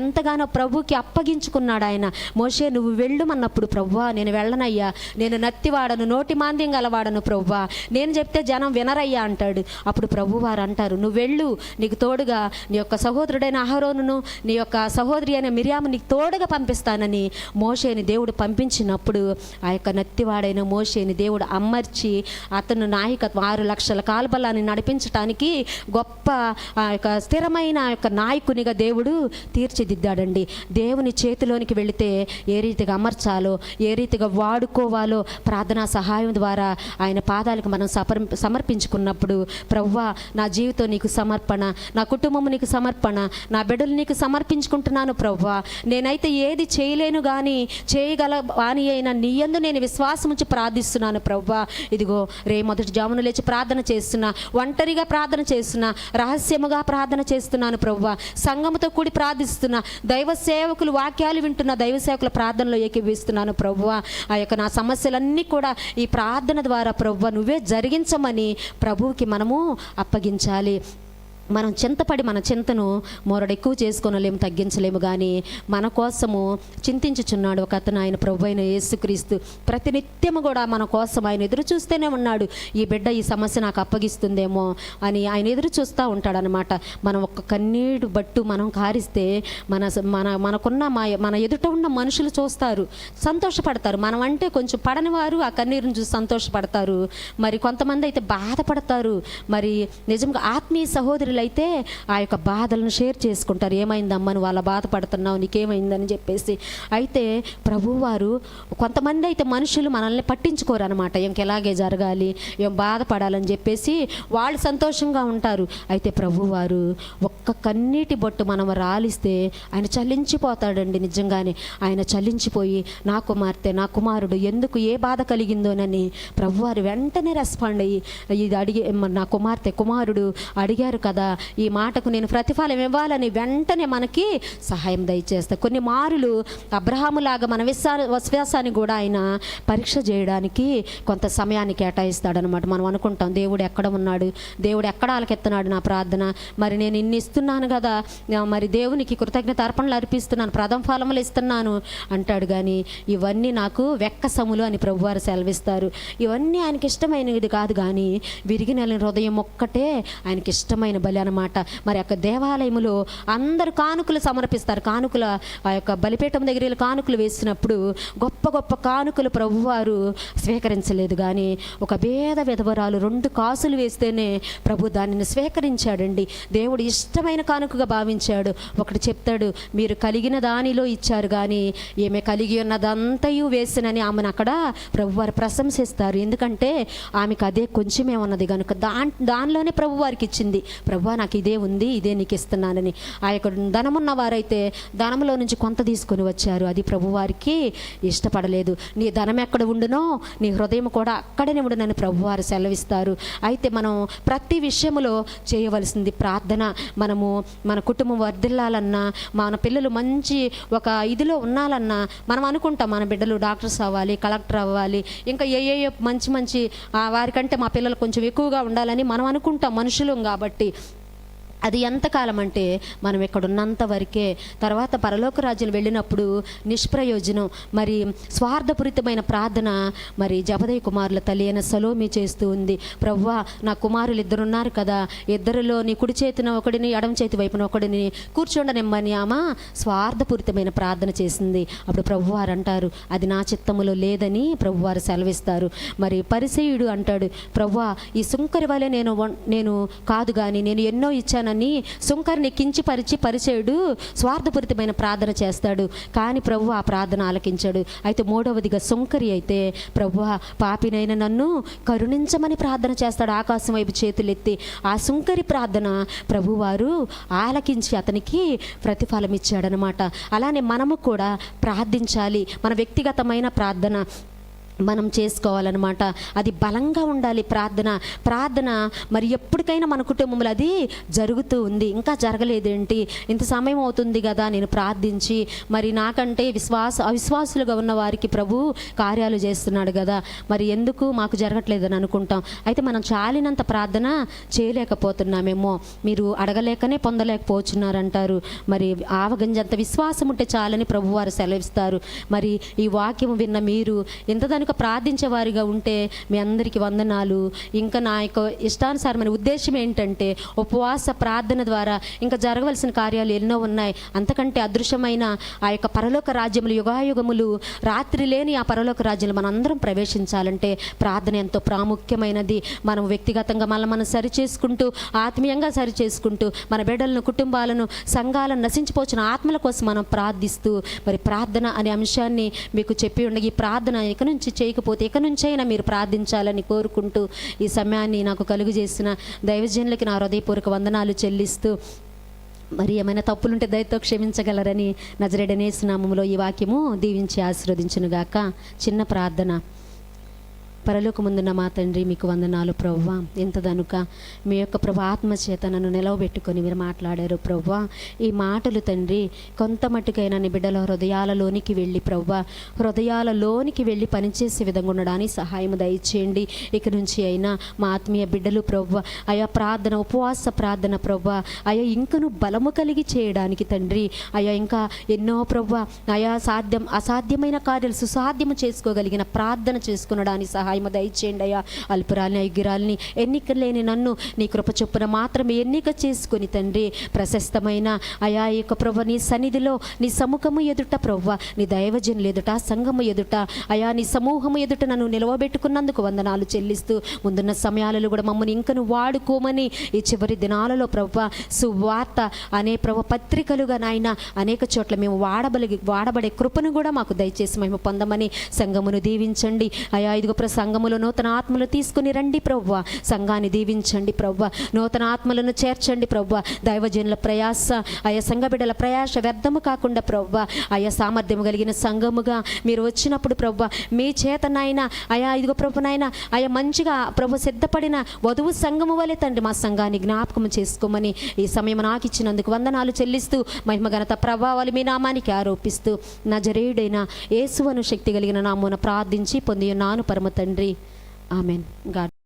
ఎంతగానో ప్రభుకి అప్పగించుకున్నాడు. ఆయన మోషే నువ్వు వెళ్ళమన్నప్పుడు ప్రభువా నేను వెళ్ళనయ్యా, నేను నత్తివాడను, నోటి మాంద్యం గలవాడను ప్రభువా, నేను చెప్తే జనం వినరయ్యా అంటాడు. అప్పుడు ప్రభువారు అంటారు నువ్వు వెళ్ళు, నీకు తోడుగా నీ యొక్క సహోదరుడైన అహరోనును నీ యొక్క సహోదరి అయిన మిర్యాము నీకు తోడుగా పంపిస్తానని మోషేని దేవుడు పంపించినప్పుడు ఆ యొక్క నత్తివాడైన మోషేని దేవుడు అమర్చి అతను నాయకత్వం 6 లక్షల కాల్బలాన్ని నడిపించడానికి గొప్ప ఆ యొక్క స్థిరమైన యొక్క నాయకునిగా దేవుడు తీర్చిదిద్దాడండి. దేవుని చేతిలోనికి వెళితే ఏ రీతిగా అమర్చాలో, ఏ రీతిగా వాడుకోవాలో ప్రార్థనా సహాయం ద్వారా ఆయన పాదాలకు మనం సమర్పించుకున్నప్పుడు ప్రభువా నా జీవితం నీకు సమర్పణ, నా కుటుంబము నీకు సమర్పణ, నా బిడ్డలు నీకు సమర్పించుకుంటున్నాను ప్రభువా, నేనైతే ఏది చేయలేను కానీ చేయగల వాణి అయిన నీ యందు నేను విశ్వాసం ఉంచి ప్రార్థిస్తున్నాను ప్రభువా. ఇదిగో మొదటి జామున లేచి ప్రార్థన చేస్తున్నా, ఒంటరిగా ప్రార్థన చేస్తున్నా, రహస్యముగా ప్రార్థన చేస్తున్నాను ప్రభువా, సంఘముతో కూడి ప్రార్థిస్తున్నా, దైవ సేవకులు వాక్యాలు వింటున్న దైవ సేవకుల ప్రార్థనలో ఏకీభవిస్తున్నాను ప్రభువా. ఆ యొక్క నా సమస్యలన్నీ కూడా ఈ ప్రార్థన ద్వారా ప్రభువా నువ్వే జరిగించమని ప్రభువుకి మనము అప్పగించాలి. మనం చింతపడి మన చింతను మోరడు ఎక్కువ చేసుకోనలేము, తగ్గించలేము, కానీ మన కోసము చింతించుచున్నాడు ఒక అతను, ఆయన ప్రభు అయిన యేసుక్రీస్తు. ప్రతినిత్యము కూడా మన కోసం ఆయన ఎదురు చూస్తూనే ఉన్నాడు. ఈ బిడ్డ ఈ సమస్య నాకు అప్పగిస్తుందేమో అని ఆయన ఎదురు చూస్తూ ఉంటాడనమాట. మనం ఒక్క కన్నీడు బట్టు మనం కారిస్తే మనకున్న మన ఎదుట ఉన్న మనుషులు చూస్తారు, సంతోషపడతారు. మనం అంటే కొంచెం పడని వారు ఆ కన్నీరుని చూసి సంతోషపడతారు. మరి కొంతమంది అయితే బాధపడతారు. మరి నిజంగా ఆత్మీయ సహోదరులు అయితే ఆ యొక్క బాధలను షేర్ చేసుకుంటారు. ఏమైందమ్మా నువ్వు అలా బాధపడుతున్నావు, నీకేమైందని చెప్పేసి. అయితే ప్రభువారు కొంతమంది అయితే మనుషులు మనల్ని పట్టించుకోరు అనమాట. ఇంకెలాగే జరగాలి, ఏం బాధపడాలని చెప్పేసి వాళ్ళు సంతోషంగా ఉంటారు. అయితే ప్రభువారు ఒక్క కన్నీటి బొట్టు మనం రాలిస్తే ఆయన చలించిపోతాడండి. నిజంగానే ఆయన చలించిపోయి నా కుమార్తె నా కుమారుడు ఎందుకు ఏ బాధ కలిగిందోనని ప్రభువారు వెంటనే రెస్పాండ్ అయ్యి ఇది అడిగి నా కుమార్తె కుమారుడు అడిగారు కదా, ఈ మాటకు నేను ప్రతిఫలం ఇవ్వాలని వెంటనే మనకి సహాయం దయచేస్తా. కొన్ని మారులు అబ్రహాములాగా మన విశ్వాసాన్ని కూడా ఆయన పరీక్ష చేయడానికి కొంత సమయాన్ని కేటాయిస్తాడనమాట. మనం అనుకుంటాం దేవుడు ఎక్కడ ఉన్నాడు, దేవుడు ఎక్కడ ఆలకెత్తున్నాడు నా ప్రార్థన, మరి నేను ఇన్ని ఇస్తున్నాను కదా, మరి దేవునికి కృతజ్ఞత అర్పణలు అర్పిస్తున్నాను, ప్రథమ ఫలములు ఇస్తున్నాను అంటాడు. కానీ ఇవన్నీ నాకు వెక్కసములు అని ప్రభువారు సెలవిస్తారు. ఇవన్నీ ఆయనకి ఇష్టమైనది కాదు, కానీ విరిగిన హృదయం ఒక్కటే ఆయనకి ఇష్టమైన బలి అన్నమాట. మరి యొక్క దేవాలయములో అందరు కానుకలు సమర్పిస్తారు. కానుకల ఆ యొక్క బలిపీఠం దగ్గర కానుకలు వేసినప్పుడు గొప్ప గొప్ప కానుకలు ప్రభువారు స్వీకరించలేదు, కానీ ఒక భేద విధవరాలు 2 కాసులు వేస్తేనే ప్రభు దానిని స్వీకరించాడండి. దేవుడు ఇష్టమైన కానుకగా భావించాడు. ఒకటి చెప్తాడు, మీరు కలిగిన దానిలో ఇచ్చారు కానీ ఈమె కలిగి ఉన్నదంతయు వేసినని ఆమెను అక్కడ ప్రభువారు ప్రశంసిస్తారు. ఎందుకంటే ఆమెకు అదే కొంచెమే ఉన్నది కనుక దానిలోనే ప్రభువారికి ఇచ్చింది. ప్రభు నాకు ఇదే ఉంది, ఇదే నీకు ఇస్తున్నానని. ఆ యొక్క ధనమున్న వారైతే ధనంలో నుంచి కొంత తీసుకొని వచ్చారు. అది ప్రభువారికి ఇష్టపడలేదు. నీ ధనం ఎక్కడ ఉండునో నీ హృదయం కూడా అక్కడనే ఉండునని ప్రభువారు సెలవిస్తారు. అయితే మనం ప్రతి విషయంలో చేయవలసింది ప్రార్థన. మనము మన కుటుంబం వర్ధిల్లాలన్నా, మన పిల్లలు మంచి ఒక ఇదిలో ఉండాలన్నా, మనం అనుకుంటాం మన బిడ్డలు డాక్టర్స్ అవ్వాలి, కలెక్టర్ అవ్వాలి, ఇంకా ఏ మంచి వారికంటే మా పిల్లలు కొంచెం ఎక్కువగా ఉండాలని మనం అనుకుంటాం మనుషులం కాబట్టి. అది ఎంతకాలం అంటే మనం ఇక్కడ ఉన్నంత వరకే. తర్వాత పరలోక రాజ్యం వెళ్ళినప్పుడు నిష్ప్రయోజనం. మరి స్వార్థపూరితమైన ప్రార్థన మరి జబదయి కుమారుల తల్లి అయిన సలోమి చేస్తూ ఉంది. ప్రభువా, నా కుమారులు ఇద్దరున్నారు కదా, ఇద్దరిలో నీ కుడి చేతిన ఒకడిని ఎడమ చేతి వైపున ఒకడిని కూర్చోండనిమ్మని ఆమె స్వార్థపూరితమైన ప్రార్థన చేసింది. అప్పుడు ప్రభువారు అంటారు, అది నా చిత్తములో లేదని ప్రభువారు సెలవిస్తారు. మరి పరిసయ్యుడు అంటాడు, ప్రభువా, ఈ సుంకరి వలె నేను కాదు కానీ నేను ఎన్నో ఇచ్చానని సుంకరిని కించిపరిచి పరిచయుడు స్వార్థపూరితమైన ప్రార్థన చేస్తాడు. కానీ ప్రభువు ఆ ప్రార్థన ఆలకించాడు. అయితే మూడవదిగా సుంకరి అయితే, ప్రభువా, పాపినైన నన్ను కరుణించమని ప్రార్థన చేస్తాడు ఆకాశం వైపు చేతులెత్తి. ఆ సుంకరి ప్రార్థన ప్రభువారు ఆలకించి అతనికి ప్రతిఫలం ఇచ్చాడనమాట. అలానే మనము కూడా ప్రార్థించాలి. మన వ్యక్తిగతమైన ప్రార్థన మనం చేసుకోవాలన్నమాట. అది బలంగా ఉండాలి ప్రార్థన మరి ఎప్పటికైనా మన కుటుంబంలో అది జరుగుతూ ఉంది. ఇంకా జరగలేదేంటి, ఇంత సమయం అవుతుంది కదా నేను ప్రార్థించి, మరి నాకంటే అవిశ్వాసులుగా ఉన్న వారికి ప్రభు కార్యాలు చేస్తున్నాడు కదా, మరి ఎందుకు మాకు జరగట్లేదని అనుకుంటాం. అయితే మనం చాలినంత ప్రార్థన చేయలేకపోతున్నామేమో. మీరు అడగలేకనే పొందలేకపోతున్నారంటారు. మరి ఆవగంజంత విశ్వాసం ఉంటే చాలని ప్రభువారు సెలవిస్తారు. మరి ఈ వాక్యం విన్న మీరు ఇంత ప్రార్థించేవారిగా ఉంటే మీ అందరికీ వందనాలు. ఇంకా నా యొక్క ఇష్టానుసారమైన ఉద్దేశం ఏంటంటే, ఉపవాస ప్రార్థన ద్వారా ఇంకా జరగవలసిన కార్యాలు ఎన్నో ఉన్నాయి. అంతకంటే అదృశ్యమైన ఆ యొక్క పరలోక రాజ్యములు, యుగాయుగములు, రాత్రి లేని ఆ పరలోక రాజ్యాలు మనందరం ప్రవేశించాలంటే ప్రార్థన ఎంతో ప్రాముఖ్యమైనది. మనం వ్యక్తిగతంగా మనం సరిచేసుకుంటూ, ఆత్మీయంగా సరిచేసుకుంటూ, మన బిడ్డలను, కుటుంబాలను, సంఘాలను, నశించిపోచిన ఆత్మల కోసం మనం ప్రార్థిస్తూ, మరి ప్రార్థన అనే అంశాన్ని మీకు చెప్పి ఉండగా, ఈ ప్రార్థన ఇక నుంచి చేయకపోతే ఇక నుంచైనా మీరు ప్రార్థించాలని కోరుకుంటూ, ఈ సమయాన్ని నాకు కలుగు చేసిన దైవజనులకి నా హృదయపూర్వక వందనాలు చెల్లిస్తూ, మరి ఏమైనా తప్పులుంటే దయతో క్షమించగలరని నజరేయుడైన యేసు నామములో ఈ వాక్యము దీవించి ఆశీర్వదించునుగాక. చిన్న ప్రార్థన. పరలోకమందున్న మా తండ్రి, మీకు వందనాలు ప్రభువా. ఇంతదనుక మీ యొక్క ప్రభు ఆత్మచేత నన్ను నిలవబెట్టుకొని మీరు మాట్లాడారు ప్రభువా. ఈ మాటలు తండ్రి కొంత మట్టుకైనా నీ బిడ్డల హృదయాలలోనికి వెళ్ళి ప్రభువా, హృదయాలలోనికి వెళ్ళి పనిచేసే విధంగా ఉండడానికి సహాయం దయచేయండి. ఇక నుంచి అయినా మా ఆత్మీయ బిడ్డలు ప్రభువా, ఆయా ప్రార్థన, ఉపవాస ప్రార్థన ప్రభువా, ఆయా ఇంకను బలము కలిగి చేయడానికి తండ్రి, ఆయా ఇంకా ఎన్నో ప్రభువా, ఆయా అసాధ్యమైన కార్యాలు సుసాధ్యము చేసుకోగలిగిన ప్రార్థన చేసుకునడానికి సహాయం దయచేయండి అయ్యా. అల్పురాల్ని, అయ్యురాల్ని, ఎన్నిక లేని నన్ను నీ కృప చొప్పున మాత్రమే ఎన్నిక చేసుకుని తండ్రి, ప్రశస్తమైన అయా ఈ యొక్క ప్రభు నీ సన్నిధిలో, నీ సముఖము ఎదుట ప్రభు, నీ దైవజనులు ఎదుట, సంఘము ఎదుట, అయా నీ సమూహము ఎదుట నన్ను నిలవబెట్టుకున్నందుకు వందనాలు చెల్లిస్తూ, ముందున్న సమయాలలో కూడా మమ్మల్ని ఇంకను వాడుకోమని ఈ చివరి దినాలలో ప్రభు సువార్త అనే ప్రభు పత్రికలుగా నాయన అనేక చోట్ల మేము వాడబడే కృపను కూడా మాకు దయచేసి మేము పొందమని సంఘమును దీవించండి అయా. ఇదిగో సంఘములో నూతన ఆత్మలు తీసుకుని రండి ప్రభువా, సంఘాన్ని దీవించండి ప్రభువా, నూతన ఆత్మలను చేర్చండి ప్రభువా. దైవజనుల ప్రయాస, ఆయా సంఘ బిడ్డల ప్రయాస వ్యర్థము కాకుండా ప్రభువా, ఆయా సామర్థ్యం కలిగిన సంఘముగా మీరు వచ్చినప్పుడు ప్రభువా, మీ చేతనైనా అయా ఇదిగో ప్రభునైనా ఆయా మంచిగా ప్రభు సిద్ధపడిన వధువు సంఘము వలె తండ్రి మా సంఘాన్ని జ్ఞాపకం చేసుకోమని ఈ సమయం నాకు ఇచ్చినందుకు వందనాలు చెల్లిస్తూ, మహిమ ఘనత ప్రభావాలు మీ నామానికి ఆరోపిస్తూ, నజరేయుడైన యేసువను శక్తి కలిగిన నామమున ప్రార్థించి పొంది ఉన్నాను పరమ తండ్రి. ఆమెన్. గాడ్